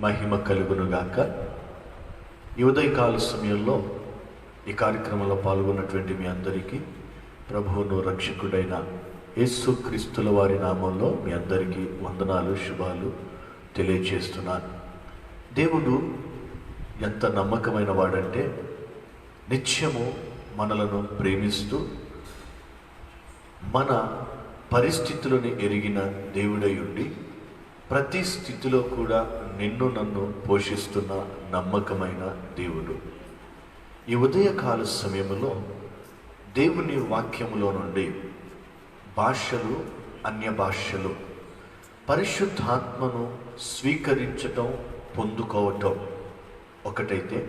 మహిమ కలుగునుగాక. ఈ ఉదయకాల సమయంలో ఈ కార్యక్రమంలో పాల్గొన్నటువంటి మీ అందరికీ ప్రభువును రక్షకుడైన యేసుక్రీస్తుల వారి నామంలో మీ అందరికీ వందనాలు, శుభాలు తెలియజేస్తున్నాను. దేవుడు ఎంత నమ్మకమైన వాడంటే నిత్యము మనలను ప్రేమిస్తూ మన పరిస్థితులను ఎరిగిన దేవుడై ఉండి ప్రతి స్థితిలో కూడా నిన్ను నన్ను పోషిస్తున్న నమ్మకమైన దేవుడు. ఈ ఉదయకాల సమయంలో దేవుని వాక్యములో నుండి భాషలు, అన్య భాషలు, పరిశుద్ధాత్మను స్వీకరించటం, పొందుకోవటం ఒకటైతే,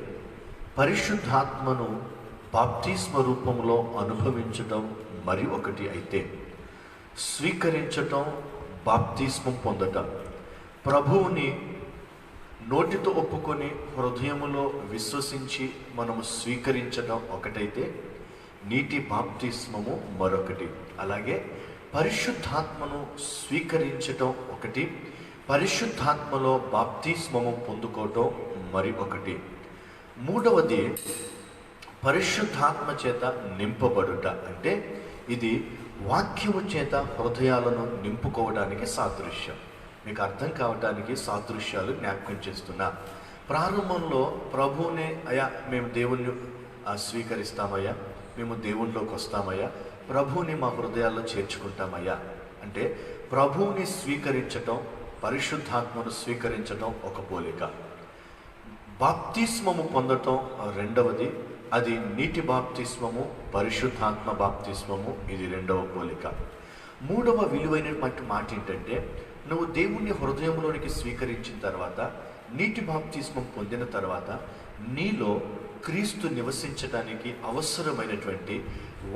పరిశుద్ధాత్మను బాప్తిస్మ రూపంలో అనుభవించటం మరి ఒకటి అయితే, స్వీకరించటం, బాప్తిస్మం పొందటం, ప్రభువుని నోటితో ఒప్పుకొని హృదయములో విశ్వసించి మనము స్వీకరించడం ఒకటైతే, నీటి బాప్తిస్మము మరొకటి. అలాగే పరిశుద్ధాత్మను స్వీకరించటం ఒకటి, పరిశుద్ధాత్మలో బాప్తిస్మము పొందుకోవటం మరి ఒకటి. మూడవది పరిశుద్ధాత్మ చేత నింపబడుట. అంటే ఇది వాక్యము చేత హృదయాలను నింపుకోవడానికి సాదృశ్యం. మీకు అర్థం కావడానికి సాదృశ్యాలు జ్ఞాపకం చేస్తున్నా. ప్రారంభంలో ప్రభువునే, అయ్యా మేము దేవుణ్ణి స్వీకరిస్తామయ్యా, మేము దేవుళ్ళలోకి వస్తామయ్యా, ప్రభువుని మా హృదయాల్లో చేర్చుకుంటామయ్యా అంటే ప్రభువుని స్వీకరించటం, పరిశుద్ధాత్మను స్వీకరించటం ఒక పోలిక. బాప్తిస్మము పొందటం రెండవది, అది నీటి బాప్తిస్మము, పరిశుద్ధాత్మ బాప్తిస్మము, ఇది రెండవ పోలిక. మూడవ విలువైనటువంటి మాట ఏంటంటే, నువ్వు దేవుణ్ణి హృదయంలోనికి స్వీకరించిన తర్వాత, నీటి బాప్తిస్మం పొందిన తర్వాత నీలో క్రీస్తు నివసించడానికి అవసరమైనటువంటి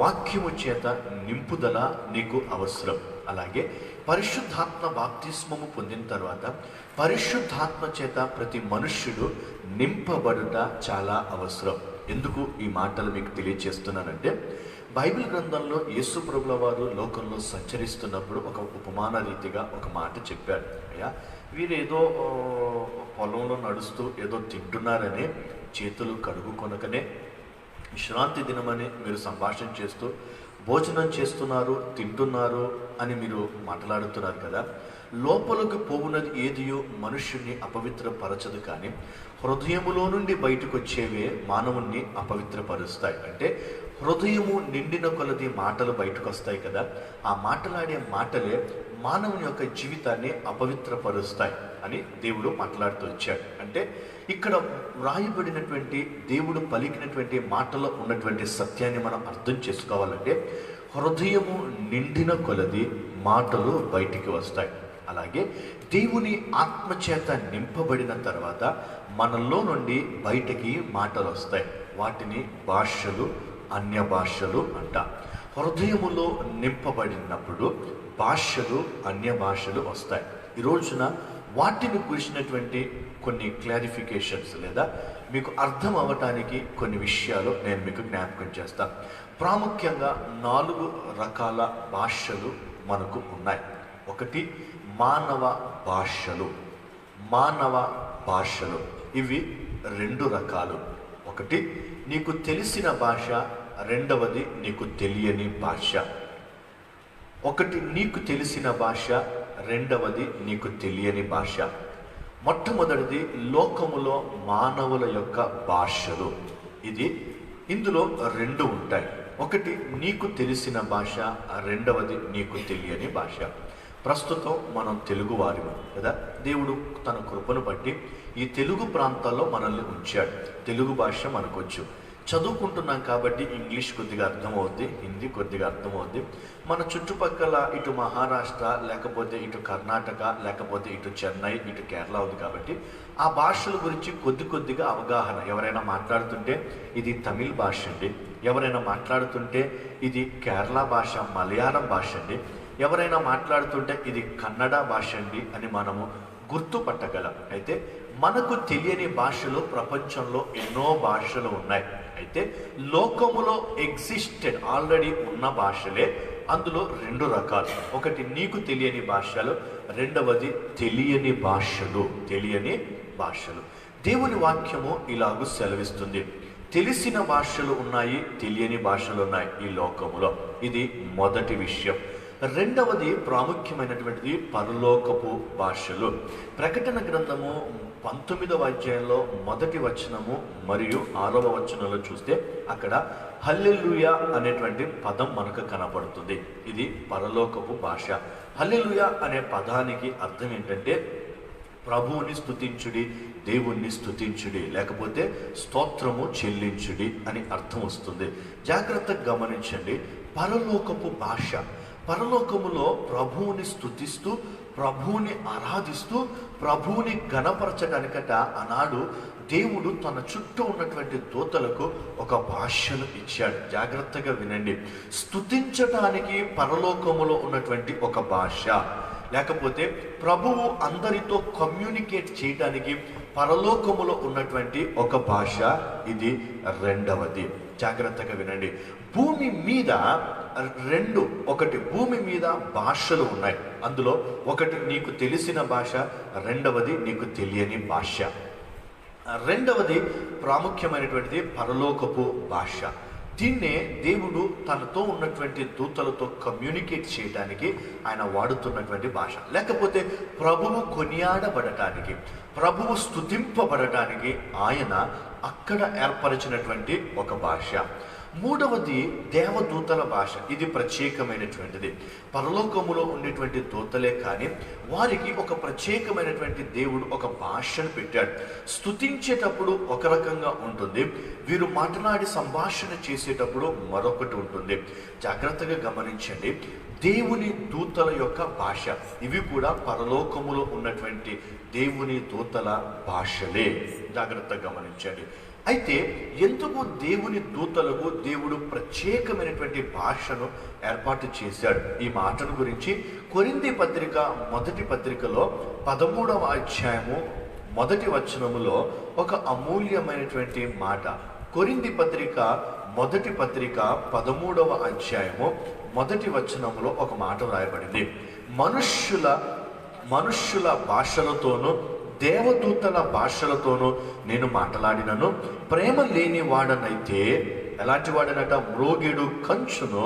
వాక్యము చేత నింపుదల నీకు అవసరం. అలాగే పరిశుద్ధాత్మ బాప్తిస్మము పొందిన తర్వాత పరిశుద్ధాత్మ చేత ప్రతి మనుష్యుడు నింపబడుట చాలా అవసరం. ఎందుకు ఈ మాటలు మీకు తెలియజేస్తున్నానంటే, బైబిల్ గ్రంథంలో యేసు ప్రభుల వారు లోకంలో సంచరిస్తున్నప్పుడు ఒక ఉపమాన రీతిగా ఒక మాట చెప్పాడు. అయ్యా, వీరేదో పొలంలో నడుస్తూ ఏదో తింటున్నారని చేతులు కడుగుకొనకనే, విశ్రాంతి దినమని మీరు సంభాషణ చేస్తూ భోజనం చేస్తున్నారు, తింటున్నారు అని మీరు మాట్లాడుతున్నారు కదా. లోపలకు పోవునది ఏదియో మనుష్యుణ్ణి అపవిత్రపరచదు, కానీ హృదయములో నుండి బయటకు వచ్చేవే మానవుణ్ణి అపవిత్రపరుస్తాయి. అంటే హృదయము నిండిన కొలది మాటలు బయటకు వస్తాయి కదా, ఆ మాటలాడే మాటలే మానవుని యొక్క జీవితాన్ని అపవిత్రపరుస్తాయి అని దేవుడు మాట్లాడుతూ వచ్చాడు. అంటే ఇక్కడ వ్రాయబడినటువంటి దేవుడు పలికినటువంటి మాటలో ఉన్నటువంటి సత్యాన్ని మనం అర్థం చేసుకోవాలంటే, హృదయము నిండిన కొలది మాటలు బయటికి వస్తాయి. అలాగే దేవుని ఆత్మచేత నింపబడిన తర్వాత మనలో నుండి బయటికి మాటలు వస్తాయి. వాటిని భాషలు, అన్య భాషలు అంట. హృదయములో నింపబడినప్పుడు భాషలు, అన్య భాషలు వస్తాయి. ఈ రోజున వాటిని గురించినటువంటి కొన్ని క్లారిఫికేషన్స్ లేదా మీకు అర్థం అవ్వటానికి కొన్ని విషయాలు నేను మీకు జ్ఞాపకం చేస్తాను. ప్రాముఖ్యంగా 4 రకాల భాషలు మనకు ఉన్నాయి. ఒకటి మానవ భాషలు. మానవ భాషలు ఇవి 2 రకాలు. ఒకటి నీకు తెలిసిన భాష, రెండవది నీకు తెలియని భాష. ఒకటి నీకు తెలిసిన భాష, రెండవది నీకు తెలియని భాష. మొట్టమొదటిది లోకములో మానవుల యొక్క భాషలు. ఇందులో 2 ఉంటాయి. ఒకటి నీకు తెలిసిన భాష, రెండవది నీకు తెలియని భాష. ప్రస్తుతం మనం తెలుగు వారిము కదా. దేవుడు తన కృపను బట్టి ఈ తెలుగు ప్రాంతాల్లో మనల్ని ఉంచాడు. తెలుగు భాష మనకొచ్చు, చదువుకుంటున్నాం కాబట్టి ఇంగ్లీష్ కొద్దిగా అర్థమవుద్ది, హిందీ కొద్దిగా అర్థమవుద్ది. మన చుట్టుపక్కల ఇటు మహారాష్ట్ర, లేకపోతే ఇటు కర్ణాటక, లేకపోతే ఇటు చెన్నై, ఇటు కేరళ ఉంది కాబట్టి ఆ భాషల గురించి కొద్దిగా అవగాహన. ఎవరైనా మాట్లాడుతుంటే ఇది తమిళ్ భాష అండి, ఎవరైనా మాట్లాడుతుంటే ఇది కేరళ భాష, మలయాళం భాష అండి, ఎవరైనా మాట్లాడుతుంటే ఇది కన్నడ భాష అండి అని మనము గుర్తుపట్టగలం. అయితే మనకు తెలియని భాషలు ప్రపంచంలో ఎన్నో భాషలు ఉన్నాయి. అయితే లోకములో ఎగ్జిస్టెడ్ ఆల్రెడీ ఉన్న భాషలే అందులో 2 రకాలు. ఒకటి నీకు తెలియని భాషలు, రెండవది తెలియని భాషలు. తెలియని భాషలు. దేవుని వాక్యము ఇలాగూ సెలవిస్తుంది. తెలిసిన భాషలు ఉన్నాయి, తెలియని భాషలు ఉన్నాయి ఈ లోకములో. ఇది మొదటి విషయం. రెండవది ప్రాముఖ్యమైనటువంటిది పరలోకపు భాషలు. ప్రకటన గ్రంథము 19వ అధ్యాయంలో 1వ వచనము మరియు 6వ వచనంలో చూస్తే అక్కడ హల్లెలూయా అనేటువంటి పదం మనకు కనపడుతుంది. ఇది పరలోకపు భాష. హల్లెలూయా అనే పదానికి అర్థం ఏంటంటే ప్రభువుని స్తుతించుడి, దేవుణ్ణి స్తుతించుడి, లేకపోతే స్తోత్రము చెల్లించుడి అని అర్థం వస్తుంది. జాగ్రత్తగా గమనించండి. పరలోకపు భాష. పరలోకములో ప్రభువుని స్తుతిస్తూ, ప్రభువుని ఆరాధిస్తూ, ప్రభువుని ఘనపరచడానికట ఆనాడు దేవుడు తన చుట్టూ ఉన్నటువంటి దూతలకు ఒక భాషను ఇచ్చాడు. జాగ్రత్తగా వినండి. స్తుతించటానికి పరలోకములో ఉన్నటువంటి ఒక భాష, లేకపోతే ప్రభువు అందరితో కమ్యూనికేట్ చేయడానికి పరలోకములో ఉన్నటువంటి ఒక భాష, ఇది రెండవది. జాగ్రత్తగా వినండి. భూమి మీద ఒకటి భూమి మీద భాషలు ఉన్నాయి. అందులో ఒకటి నీకు తెలిసిన భాష, రెండవది నీకు తెలియని భాష. రెండవది ప్రాముఖ్యమైనటువంటిది పరలోకపు భాష. దీన్నే దేవుడు తనతో ఉన్నటువంటి దూతలతో కమ్యూనికేట్ చేయడానికి ఆయన వాడుతున్నటువంటి భాష, లేకపోతే ప్రభువు కొనియాడబడటానికి, ప్రభువు స్తుతింపబడటానికి ఆయన అక్కడ ఏర్పరిచినటువంటి ఒక భాష. మూడవది దేవదూతల భాష. ఇది ప్రత్యేకమైనటువంటిది. పరలోకములో ఉండేటువంటి దూతలే కానీ వారికి ఒక ప్రత్యేకమైనటువంటి దేవుడు ఒక భాషను పెట్టాడు. స్తుతించేటప్పుడు ఒక రకంగా ఉంటుంది, వీరు మాట్లాడి సంభాషణ చేసేటప్పుడు మరొకటి ఉంటుంది. జాగ్రత్తగా గమనించండి. దేవుని దూతల యొక్క భాష. ఇవి కూడా పరలోకములో ఉన్నటువంటి దేవుని దూతల భాషలే. జాగ్రత్తగా గమనించండి. అయితే ఎందుకు దేవుని దూతలకు దేవుడు ప్రత్యేకమైనటువంటి భాషను ఏర్పాటు చేశాడు? ఈ మాటను గురించి కొరింథీ పత్రిక 1వ పత్రికలో 13వ అధ్యాయము 1వ వచనములో ఒక అమూల్యమైనటువంటి మాట. కొరింథీ పత్రిక 1వ పత్రిక 13వ అధ్యాయము 1వ వచనములో ఒక మాట రాయబడింది. మనుష్యుల భాషలతోనూ దేవదూతల భాషలతోనూ నేను మాట్లాడినను, ప్రేమ లేని వాడనైతే ఎలాంటి వాడనట? మ్రోగెడు కంచును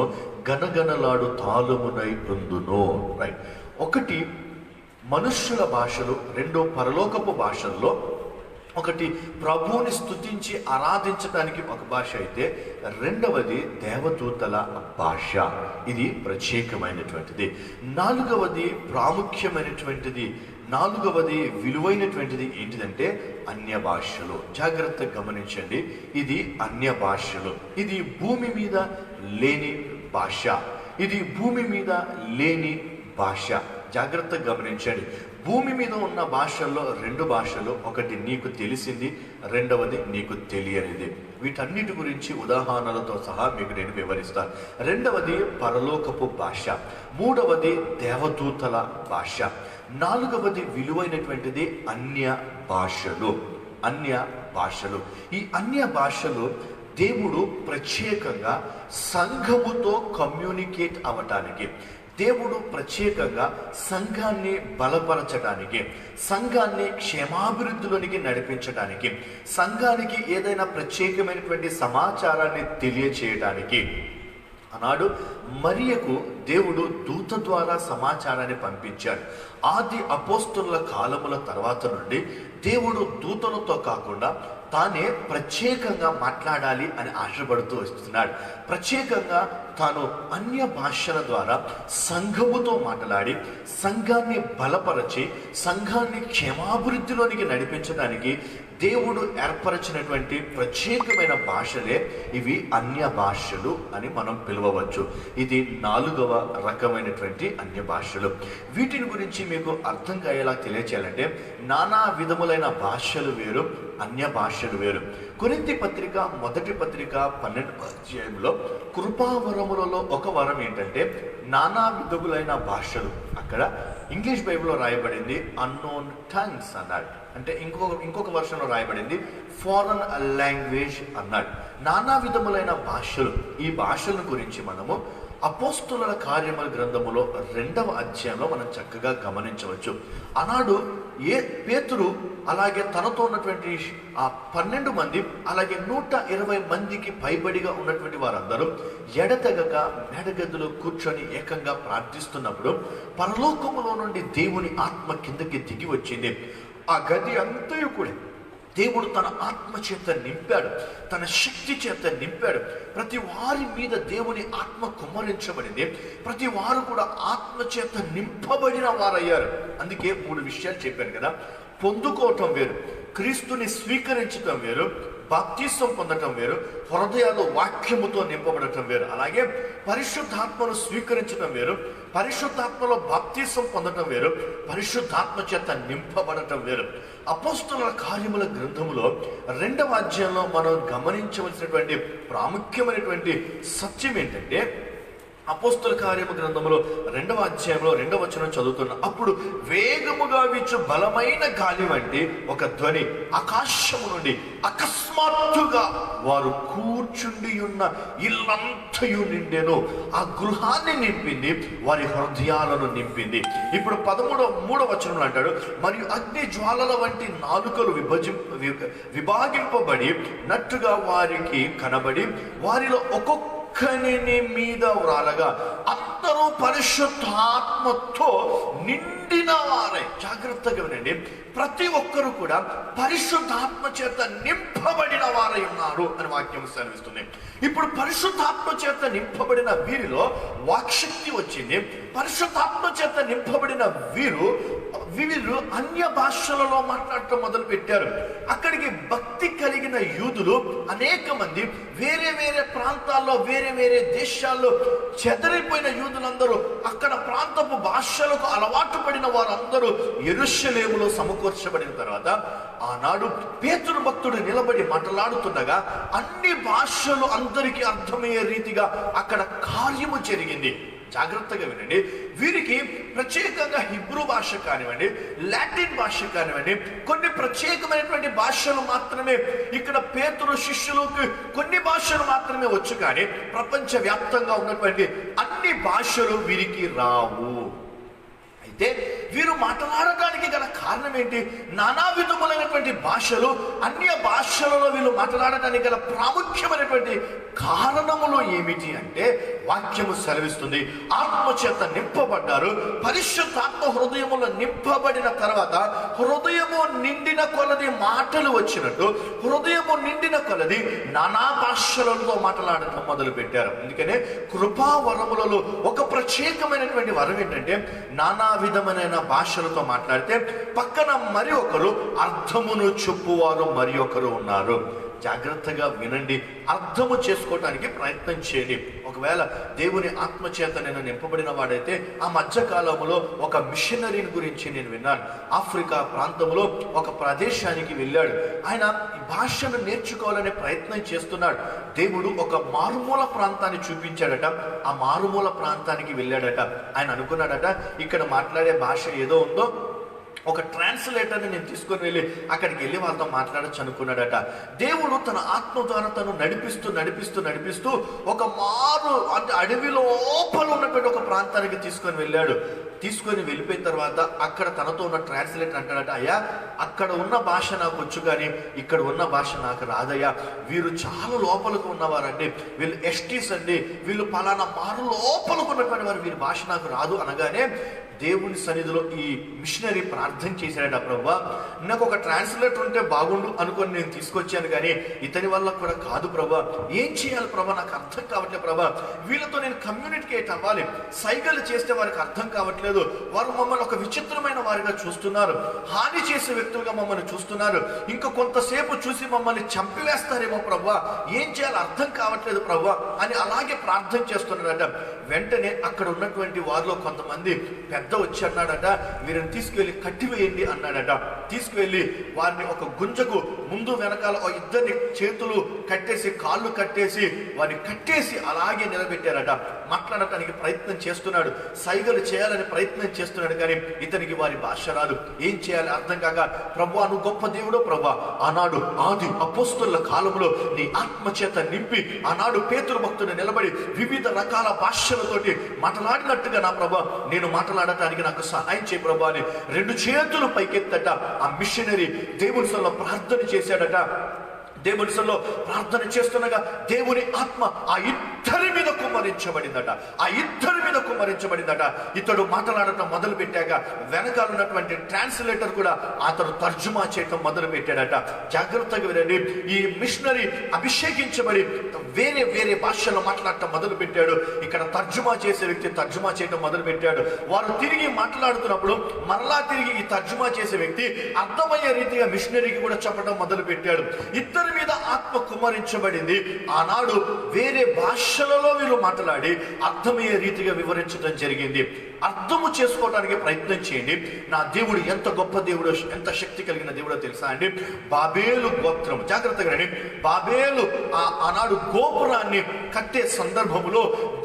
గనగనలాడు తాళమునై ఉందును. రైట్. ఒకటి మనుష్యుల భాషలు, రెండో పరలోకపు భాషల్లో. ఒకటి ప్రభువుని స్తుతించి ఆరాధించడానికి ఒక భాష అయితే, రెండవది దేవదూతల భాష. ఇది ప్రత్యేకమైనటువంటిది. నాలుగవది ప్రాముఖ్యమైనటువంటిది, నాలుగవది విలువైనటువంటిది ఏంటిదంటే అన్య భాషలు. జాగ్రత్తగా గమనించండి. ఇది అన్య భాషలు. ఇది భూమి మీద లేని భాష. ఇది భూమి మీద లేని భాష. జాగ్రత్తగా గమనించండి. భూమి మీద ఉన్న భాషల్లో 2 భాషలు, ఒకటి నీకు తెలిసింది, రెండవది నీకు తెలియనిది. వీటన్నిటి గురించి ఉదాహరణలతో సహా మీకు నేను వివరిస్తాను. రెండవది పరలోకపు భాష, మూడవది దేవదూతల భాష, నాలుగవది విలువైనటువంటిది అన్య భాషలు. అన్య భాషలు. ఈ అన్య భాషలు దేవుడు ప్రత్యేకంగా సంఘముతో కమ్యూనికేట్ అవ్వటానికి, దేవుడు ప్రత్యేకంగా సంఘాన్ని బలపరచడానికి, సంఘాన్ని క్షేమాభివృద్ధిలోనికి నడిపించడానికి, సంఘానికి ఏదైనా ప్రత్యేకమైనటువంటి సమాచారాన్ని తెలియచేయడానికి ఆనాడు మరియకు దేవుడు దూత ద్వారా సమాచారాన్ని పంపించాడు. ఆది అపోస్తలుల కాలముల తర్వాత నుండి దేవుడు దూతలతో కాకుండా తానే ప్రత్యేకంగా మాట్లాడాలి అని ఆశపడుతూ వస్తున్నాడు. ప్రత్యేకంగా తాను అన్య భాషల ద్వారా సంఘముతో మాట్లాడి సంఘాన్ని బలపరచి సంఘాన్ని క్షేమాభివృద్ధిలోనికి నడిపించడానికి దేవుడు ఏర్పరచినటువంటి ప్రత్యేకమైన భాషలే ఇవి అన్య భాషలు అని మనం పిలవవచ్చు. ఇది 4వ రకమైనటువంటి అన్య భాషలు. వీటిని గురించి మీకు అర్థం అయ్యేలా తెలియచేయాలంటే నానా విధములైన భాషలు వేరు, అన్య భాషలు వేరు. కొరింథీ పత్రిక 1వ పత్రిక 12వ అధ్యాయంలో కృపావరములలో ఒక వరం ఏంటంటే నానా విధములైన భాషలు. అక్కడ ఇంగ్లీష్ బైబిల్లో రాయబడింది అన్నోన్ టంగ్స్ అన్నాడు. అంటే ఇంకొక వర్షంలో రాయబడింది ఫారెన్ లాంగ్వేజ్ అన్నాడు. నానా విధములైన భాషలు. ఈ భాషల గురించి మనము అపోస్తుల కార్యముల గ్రంథములో 2వ అధ్యాయంలో మనం చక్కగా గమనించవచ్చు. ఆనాడు పేతురు అలాగే తనతో ఉన్నటువంటి ఆ 12 మంది అలాగే 120 మందికి పైబడిగా ఉన్నటువంటి వారందరూ ఎడతెగక మేడగదిలో కూర్చొని ఏకంగా ప్రార్థిస్తున్నప్పుడు పరలోకములో నుండి దేవుని ఆత్మ కిందకి దిగి వచ్చింది. ఆ గది అంతయు కూడా దేవుడు తన ఆత్మ చేత నింపాడు, తన శక్తి చేత నింపాడు. ప్రతి వారి మీద దేవుని ఆత్మ కుమ్మరించబడింది. ప్రతి వారు కూడా ఆత్మ చేత నింపబడిన వారయ్యారు. అందుకే 3 విషయాలు చెప్పాను కదా. పొందుకోవటం వేరు, క్రీస్తుని స్వీకరించటం వేరు, బాప్తిసం పొందటం వేరు, హృదయాలు వాక్యముతో నింపబడటం వేరు. అలాగే పరిశుద్ధాత్మను స్వీకరించడం వేరు, పరిశుద్ధాత్మలో బాప్తిసం పొందటం వేరు, పరిశుద్ధాత్మ చేత నింపబడటం వేరు. అపోస్తుల కార్యముల గ్రంథములో 2వ అధ్యాయంలో మనం గమనించవలసినటువంటి ప్రాముఖ్యమైనటువంటి సత్యం ఏంటంటే, అపోస్తుల కార్యము గ్రంథంలో 2వ అధ్యాయంలో 2వ వచనం చదువుతున్నా, అప్పుడు వేగముగా వీచు బలమైన గాలి వంటి ఒక ధ్వని ఆకాశము నుండి అకస్మాత్తుగా వారు కూర్చుండి ఉన్న ఇల్లంతయు నిండెను. ఆ గృహాన్ని నింపింది, వారి హృదయాలను నింపింది. ఇప్పుడు 3వ వచనంలో అంటాడు, మరియు అగ్ని జ్వాలల వంటి నాలుకలు విభాగింపబడి నట్టుగా వారికి కనబడి వారిలో ఒక్కొక్కని మీద వ్రాలగా అందరూ పరిశుద్ధాత్మతో నిండిన వారై. జాగ్రత్తగా వినండి, ప్రతి ఒక్కరు కూడా పరిశుద్ధాత్మ చేత నింపబడిన వారై ఉన్నారు అని వాక్యం సెలవిస్తుంది. ఇప్పుడు పరిశుద్ధాత్మ చేత నింపబడిన వీరిలో వాక్శక్తి వచ్చింది. పరిశుద్ధాత్మ చేత నింపబడిన వీరు అన్య భాషలలో మాట్లాడటం మొదలు పెట్టారు. అక్కడికి భక్తి కలిగిన యూదులు అనేక మంది వేరే వేరే ప్రాంతాల్లో వేరే వేరే దేశాల్లో చెదరిపోయిన యూదులందరూ అక్కడ ప్రాంతపు భాషలకు అలవాటు పడిన వారందరూ యెరూషలేములో సమకూర్చబడిన తర్వాత ఆనాడు పేతురు భక్తుడు నిలబడి మాట్లాడుతుండగా అన్ని భాషలు అందరికీ అర్థమయ్యే రీతిగా అక్కడ కార్యము జరిగింది. జాగ్రత్తగా వినండి, వీరికి ప్రత్యేకంగా హిబ్రూ భాష కానివ్వండి, లాటిన్ భాష కానివ్వండి, కొన్ని ప్రత్యేకమైనటువంటి భాషలు మాత్రమే ఇక్కడ పేతురు శిష్యులకు కొన్ని భాషలు మాత్రమే వచ్చు, కానీ ప్రపంచవ్యాప్తంగా ఉన్నటువంటి అన్ని భాషలు వీరికి రావు. అయితే వీరు మాట్లాడటానికి గల కారణం ఏంటి? నానా విధములైనటువంటి భాషలు, అన్య భాషలలో వీళ్ళు మాట్లాడటానికి గల ప్రాముఖ్యమైనటువంటి కారణములు ఏమిటి అంటే, వాక్యము సెలవిస్తుంది, ఆత్మ చేత నింపబడ్డారు. పరిశుద్ధాత్మ హృదయములో నింపబడిన తర్వాత హృదయము నిండిన కొలది మాటలు వచ్చినట్టు హృదయము నిండిన కొలది నానా భాషలతో మాట్లాడటం మొదలు పెట్టారు. అందుకనే కృపావరములలో ఒక ప్రత్యేకమైనటువంటి వరం ఏంటంటే, నానా విధమైన భాషలతో మాట్లాడితే పక్కన మరి ఒకరు అర్థమును చెప్పువారు మరి ఒకరు ఉన్నారు. జాగ్రత్తగా వినండి, అర్థము చేసుకోవటానికి ప్రయత్నం చేయండి. ఒకవేళ దేవుని ఆత్మచేత నేను నింపబడిన వాడైతే ఆ మధ్యకాలంలో ఒక మిషనరీని గురించి నేను విన్నాను. ఆఫ్రికా ప్రాంతంలో ఒక ప్రదేశానికి వెళ్ళాడు. ఆయన భాషను నేర్చుకోవాలనే ప్రయత్నం చేస్తున్నాడు. దేవుడు ఒక మారుమూల ప్రాంతాన్ని చూపించాడట. ఆ మారుమూల ప్రాంతానికి వెళ్ళాడట. ఆయన అనుకున్నాడట, ఇక్కడ మాట్లాడే భాష ఏదో ఉందో ఒక ట్రాన్స్లేటర్ని నేను తీసుకొని వెళ్ళి అక్కడికి వెళ్ళి వాళ్ళతో మాట్లాడచ్చు అనుకున్నాడట. దేవుడు తన ఆత్మ ద్వారా తను నడిపిస్తూ నడిపిస్తూ నడిపిస్తూ ఒక మారు అంటే అడవి లోపల ఉన్నటువంటి ఒక ప్రాంతానికి తీసుకొని వెళ్ళాడు. తీసుకొని వెళ్ళిపోయిన తర్వాత అక్కడ తనతో ఉన్న ట్రాన్స్లేటర్ అంటాడట, అయ్యా అక్కడ ఉన్న భాష నాకు వచ్చు కానీ ఇక్కడ ఉన్న భాష నాకు రాదయ్యా. వీరు చాలా లోపలకు ఉన్నవారండి, వీళ్ళు ఎస్టీస్ అండి, వీళ్ళు పలానా మారు లోపలకు ఉన్నటువంటి వారు, వీరి భాష నాకు రాదు అనగానే దేవుని సన్నిధిలో ఈ మిషనరీ ప్రార్థన చేశాడట, ప్రభువా నాకు ఒక ట్రాన్స్లేటర్ ఉంటే బాగుండు అనుకొని నేను తీసుకొచ్చాను, కానీ ఇతని వల్ల కూడా కాదు ప్రభువా. ఏం చేయాలి ప్రభా, నాకు అర్థం కావట్లేదు ప్రభా. వీళ్ళతో నేను కమ్యూనికేట్ అవ్వాలి, సైగలు చేస్తే వారికి అర్థం కావట్లేదు. వారు మమ్మల్ని ఒక విచిత్రమైన వారిగా చూస్తున్నారు, హాని చేసే వ్యక్తులుగా మమ్మల్ని చూస్తున్నారు. ఇంకా కొంతసేపు చూసి మమ్మల్ని చంపివేస్తారేమో ప్రభువా, ఏం చేయాలి అర్థం కావట్లేదు ప్రభువా అని అలాగే ప్రార్థన చేస్తున్నాడట. వెంటనే అక్కడ ఉన్నటువంటి వారిలో కొంతమంది పెద్ద వచ్చి అన్నాడట, వీరిని తీసుకువెళ్ళి కట్టివేయండి అన్నాడట. తీసుకువెళ్ళి వారిని ఒక గుంజకు ముందు వెనకాల ఇద్దరిని చేతులు కట్టేసి కాళ్ళు కట్టేసి వారిని కట్టేసి అలాగే నిలబెట్టారట. మాట్లాడటానికి ప్రయత్నం చేస్తున్నాడు, సైగలు చేయాలని ప్రయత్నం చేస్తున్నాడు, కానీ ఇతనికి వారి భాష రాదు. ఏం చేయాలి అర్థం కాక, ప్రభువా నువ్వు గొప్ప దేవుడో ప్రభువా, ఆనాడు ఆది అపోస్తలుల కాలంలో నీ ఆత్మ చేత నింపి ఆనాడు పేతురు భక్తుడు నిలబడి వివిధ రకాల భాషలతోటి మాట్లాడినట్టుగా నా ప్రభువా నేను మాట్లాడటానికి నాకు సహాయం చేయ ప్రభువా అని 2 చేతులు పైకెత్తట ఆ మిషనరీ దేవుని సన్నిధిలో ప్రార్థన చేశాడట. దేవుని సన్నిధిలో ప్రార్థన చేస్తుండగా దేవుని ఆత్మ ఆ ఇద్దరి మీద కుమ్మరించబడిందట. ఇతడు మాట్లాడటం మొదలు పెట్టాక వెనకాల ఉన్నటువంటి ట్రాన్స్లేటర్ కూడా అతడు తర్జుమా చేయటం మొదలు పెట్టాడట. జాగ్రత్తగా వినండి, ఈ మిషనరీ అభిషేకించబడి వేరే వేరే భాషలో మాట్లాడటం మొదలు పెట్టాడు. ఇక్కడ తర్జుమా చేసే వ్యక్తి తర్జుమా చేయటం మొదలు పెట్టాడు. వారు తిరిగి మాట్లాడుతున్నప్పుడు మరలా తిరిగి ఈ తర్జుమా చేసే వ్యక్తి అర్థమయ్యే రీతిగా మిషనరీకి కూడా చెప్పడం మొదలు పెట్టాడు. ఇద్దరి మీద ఆత్మ కుమ్మరించబడింది. ఆనాడు వేరే భాషలలో వీళ్ళు మాట్లాడి అర్థమయ్యే రీతిగా వివరించడం జరిగింది. అర్థము చేసుకోవడానికి ప్రయత్నం చేయండి. నా దేవుడు ఎంత గొప్ప దేవుడో, ఎంత శక్తి కలిగిన దేవుడో తెలుసా అండి? బాబేలు గోత్రం, జాగ్రత్తగా రండి, బాబేలు ఆనాడు గోపురాన్ని కట్టే సందర్భంలో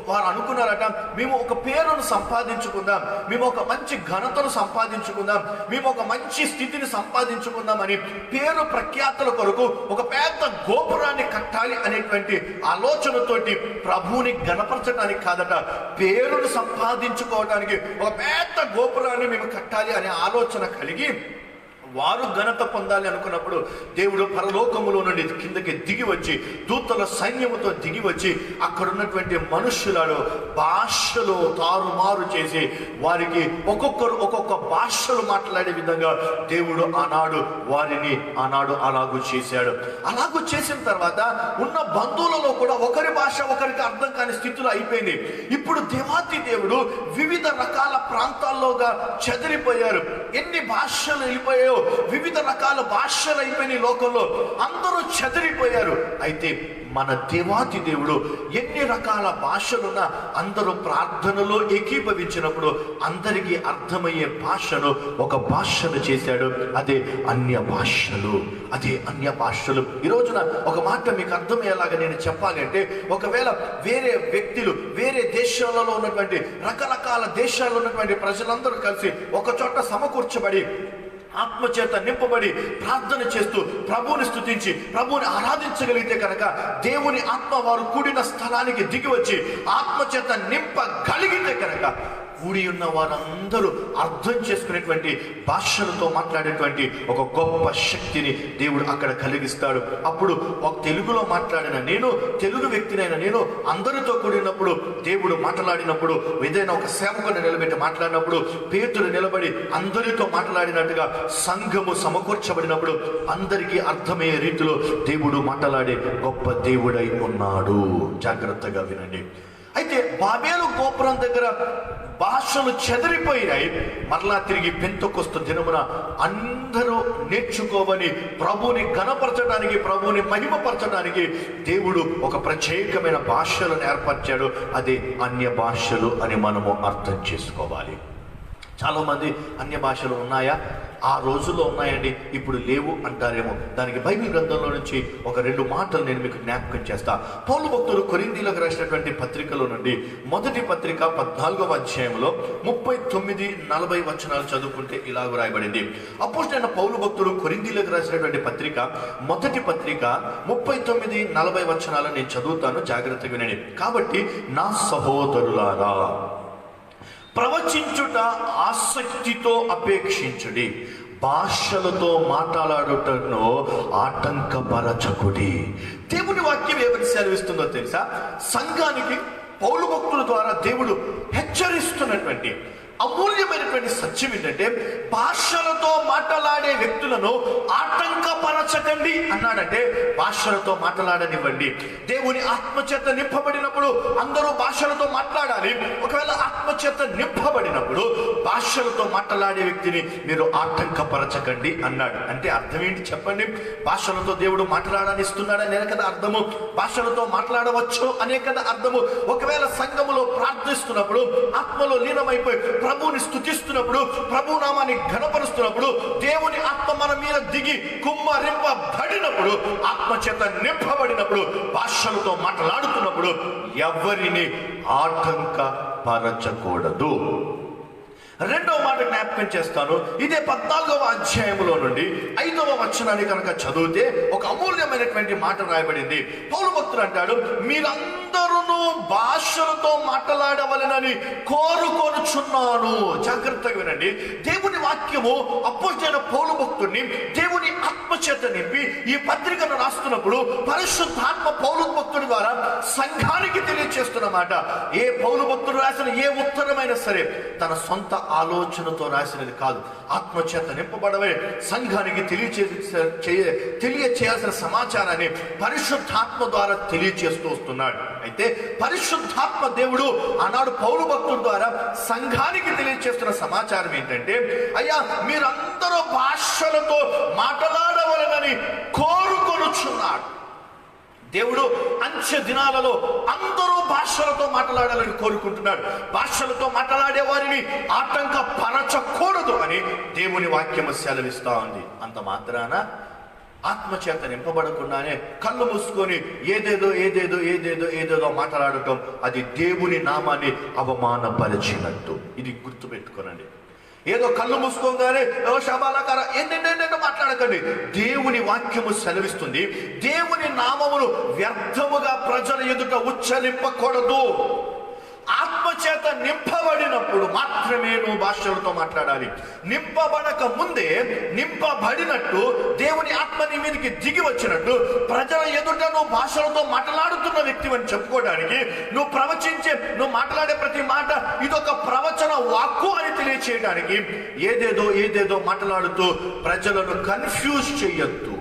వారు అనుకున్నారట, మేము ఒక పేరును సంపాదించుకుందాం, మేము ఒక మంచి ఘనతను సంపాదించుకుందాం, మేము ఒక మంచి స్థితిని సంపాదించుకుందాం అని పేరు ప్రఖ్యాతుల కొరకు ఒక పెద్ద గోపురాన్ని కట్టాలి అనేటువంటి ఆలోచనతోటి ప్రభువుని గణపరచడానికి కాదట, పేరును సంపాదించుకోవడానికి ఒక పెద్ద గోపురాన్ని మేము కట్టాలి అనే ఆలోచన కలిగి వారు ఘనత పొందాలి అనుకున్నప్పుడు దేవుడు పరలోకములో నుండి కిందకి దిగి వచ్చి దూతల సైన్యముతో దిగి వచ్చి అక్కడ ఉన్నటువంటి మనుష్యులను భాషలో తారుమారు చేసి వారికి ఒక్కొక్కరు ఒక్కొక్క భాషలు మాట్లాడే విధంగా దేవుడు వారిని అలాగూ చేశాడు. అలాగూ చేసిన తర్వాత ఉన్న బంధువులలో కూడా ఒకరి భాష ఒకరికి అర్థం కాని స్థితిలో అయిపోయింది. ఇప్పుడు దేవాతి దేవుడు వివిధ రకాల ప్రాంతాల్లోగా చెదిరిపోయారు. ఎన్ని భాషలు వెళ్ళిపోయాయో, వివిధ రకాల భాషలు అయిపోయిన లోకంలో అందరూ చెదిరిపోయారు. అయితే మన దేవాతి దేవుడు ఎన్ని రకాల భాషలున్నా అందరూ ప్రార్థనలో ఏకీభవించినప్పుడు అందరికీ అర్థమయ్యే భాషను ఒక భాషను చేశాడు. అదే అన్య భాషలు. ఈ రోజున ఒక మాట మీకు అర్థమయ్యేలాగా నేను చెప్పాలి అంటే, ఒకవేళ వేరే వ్యక్తులు వేరే దేశాలలో ఉన్నటువంటి రకరకాల దేశాల్లో ఉన్నటువంటి ప్రజలందరూ కలిసి ఒక చోట సమకూర్చబడి ఆత్మచేత నింపబడి ప్రార్థన చేస్తూ ప్రభువుని స్తుతించి ప్రభువుని ఆరాధించగలిగితే కనుక దేవుని ఆత్మ వారు కూడిన స్థలానికి దిగి వచ్చి ఆత్మచేత నింపగలిగితే కనుక కూడి ఉన్న వారందరూ అర్థం చేసుకునేటువంటి భాషలతో మాట్లాడేటువంటి ఒక గొప్ప శక్తిని దేవుడు అక్కడ కలిగిస్తాడు. అప్పుడు ఒక తెలుగులో మాట్లాడిన నేను, తెలుగు వ్యక్తినైనా నేను అందరితో కూడినప్పుడు దేవుడు మాట్లాడినప్పుడు, ఏదైనా ఒక సేవకుని నిలబెట్టి మాట్లాడినప్పుడు, పేతురు నిలబడి అందరితో మాట్లాడినట్టుగా సంఘము సమకూర్చబడినప్పుడు అందరికీ అర్థమయ్యే రీతిలో దేవుడు మాట్లాడే గొప్ప దేవుడై ఉన్నాడు. జాగ్రత్తగా వినండి. అయితే బాబేలు గోపురం దగ్గర భాషలు చెదిరిపోయినాయి. మరలా తిరిగి పెంతెకొస్తు దినమున అందరూ నేర్చుకోవని ప్రభువుని ఘనపరచడానికి, ప్రభువుని మహిమపరచడానికి దేవుడు ఒక ప్రత్యేకమైన భాషలను ఏర్పరిచాడు. అదే అన్య భాషలు అని మనము అర్థం చేసుకోవాలి. చాలా మంది అన్య భాషలు ఉన్నాయా? ఆ రోజుల్లో ఉన్నాయండి, ఇప్పుడు లేవు అంటారేమో. దానికి బైబిల్ గ్రంథంలో నుంచి ఒక 2 మాటలు నేను మీకు జ్ఞాపకం చేస్తా. పౌలు భక్తులు కొరింథీయులకు రాసినటువంటి పత్రికలో నుండి మొదటి పత్రిక 14వ అధ్యాయంలో 39-40 వచనాలు చదువుకుంటే ఇలాగ రాయబడింది. అపోస్తలుడైన పౌలు భక్తులు కొరింథీయులకు రాసినటువంటి పత్రిక మొదటి పత్రిక 39-40 వచనాలు నేను చదువుతాను, జాగ్రత్తగా వినండి. కాబట్టి నా సహోదరులారా, ప్రవచించుట ఆసక్తితో అపేక్షించుడి, భాషలతో మాట్లాడుటను ఆటంకపరచకుడి. దేవుని వాక్యం ఏమని సెలవిస్తుందో తెలుసా? సంఘానికి పౌలు భక్తుల ద్వారా దేవుడు హెచ్చరిస్తున్నటువంటి అమూల్యమైనటువంటి సత్యం ఏంటంటే, భాషలతో మాట్లాడే వ్యక్తులను ఆటంకపరచకండి అన్నాడంటే భాషలతో మాట్లాడనివ్వండి. దేవుని ఆత్మచేత నింపబడినప్పుడు అందరూ భాషలతో మాట్లాడాలి. ఒకవేళ ఆత్మచేత నింపబడినప్పుడు భాషలతో మాట్లాడే వ్యక్తిని మీరు ఆటంకపరచకండి అన్నాడు. అంటే అర్థం ఏంటి చెప్పండి? భాషలతో దేవుడు మాట్లాడనిస్తున్నాడనే కదా అర్థము. భాషలతో మాట్లాడవచ్చు అనే కదా అర్థము. ఒకవేళ సంఘములో ప్రార్థిస్తున్నప్పుడు, ఆత్మలో లీనమైపోయి ప్రభువుని స్తుతిస్తున్నప్పుడు, ప్రభు నామాన్ని ఘనపరుస్తున్నప్పుడు, దేవుని ఆత్మ మన మీద దిగి కుమ్మరింపబడినప్పుడు, ఆత్మచేత నింపబడినప్పుడు, భాషలతో మాట్లాడుతున్నప్పుడు ఎవరిని ఆటంకపరచకూడదు. రెండవ మాట జ్ఞాపకం చేస్తాను. ఇదే 14వ అధ్యాయంలో నుండి 5వ వచనాన్ని కనుక చదివితే ఒక అమూల్యమైనటువంటి మాట రాయబడింది. పౌలు భక్తుడు అంటాడు, మీరందరూ భాషలతో మాట్లాడవలెనని కోరుకొనుచున్నాను. జాగ్రత్తగా వినండి. దేవుని వాక్యము అపోస్తలుడైన పౌలు భక్తుడిని దేవుని ఆత్మచేత నింపి ఈ పత్రికను రాస్తున్నప్పుడు పరిశుద్ధాత్మ పౌలు భక్తుడి ద్వారా సంఘానికి తెలియచేస్తున్నమాట. ఏ పౌలు భక్తుడు రాసిన ఏ ఉత్తరమైనా సరే తన సొంత ఆలోచనతో రాసినది కాదు. ఆత్మచేత నింపబడవే సంఘానికి తెలియచేయాల్సిన సమాచారాన్ని పరిశుద్ధాత్మ ద్వారా తెలియచేస్తూ వస్తున్నాడు. అయితే పరిశుద్ధాత్మ దేవుడు ఆనాడు పౌలు భక్తుల ద్వారా సంఘానికి తెలియచేస్తున్న సమాచారం ఏంటంటే, అయ్యా మీరందరూ భాషలతో మాట్లాడవలెనని కోరుకొనుచున్నాడు. దేవుడు అంచె దినాలలో అందరూ భాషలతో మాట్లాడాలని కోరుకుంటున్నాడు. భాషలతో మాట్లాడే వారిని ఆటంకపరచకూడదు అని దేవుని వాక్యము సెలవిస్తా ఉంది. అంత మాత్రాన ఆత్మచేత నింపబడకుండానే కళ్ళు మూసుకొని ఏదేదో మాట్లాడటం అది దేవుని నామాన్ని అవమానపరిచినట్టు. ఇది గుర్తుపెట్టుకోనండి. ఏదో కళ్ళు మూసుకోగానే శబాలకార ఎన్నెన్నెన్నెన్నో మాట్లాడకండి. దేవుని వాక్యము సెలవిస్తుంది, దేవుని నామమును వ్యర్థముగా ప్రజల ఎదుట ఉచ్చరింపకూడదు. ఆత్మచేత నింపబడినప్పుడు మాత్రమే నువ్వు భాషలతో మాట్లాడాలి. నింపబడక ముందే నింపబడినట్టు దేవుని ఆత్మ నీ మీదకి దిగి వచ్చినట్టు ప్రజల ఎదుట నువ్వు భాషలతో మాట్లాడుతున్న వ్యక్తి అని చెప్పుకోవడానికి, నువ్వు మాట్లాడే ప్రతి మాట ఇదొక ప్రవచన వాక్కు అని తెలియచేయడానికి ఏదేదో మాట్లాడుతూ ప్రజలను కన్ఫ్యూజ్ చెయ్యొద్దు.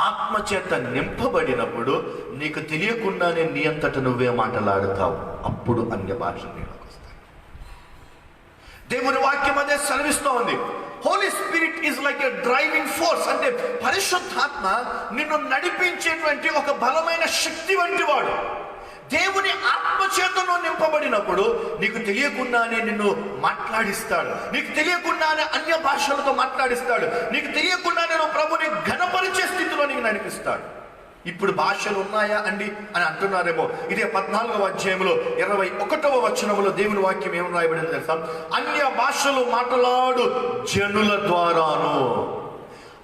ఆత్మచేత నింపబడినప్పుడు నీకు తెలియకుండానే నీ అంతట నువ్వే మాట్లాడుతావు. అప్పుడు అన్య భాషలు నీలోకి వస్తాయి. దేవుని వాక్యం అదే సెలవిస్తూ ఉంది. Holy Spirit is like a driving force. అంటే పరిశుద్ధాత్మ నిన్ను నడిపించేటువంటి ఒక బలమైన శక్తి వంటి వాడు. దేవుని ఆత్మచేతను నింపబడినప్పుడు నీకు తెలియకుండానే నిన్ను మాట్లాడిస్తాడు. నీకు తెలియకుండానే అన్య భాషలతో మాట్లాడిస్తాడు. నీకు తెలియకుండానే నువ్వు ప్రభుని ఘనపరిచే స్థితిలో నీకు నడిపిస్తాడు. ఇప్పుడు భాషలు ఉన్నాయా అండి అని అంటున్నారేమో. ఇదే 14వ అధ్యాయంలో 21వ వచనంలో దేవుని వాక్యం ఏమని రాయబడింది తెలుసా? అన్య భాషలు మాట్లాడు జనుల ద్వారాను,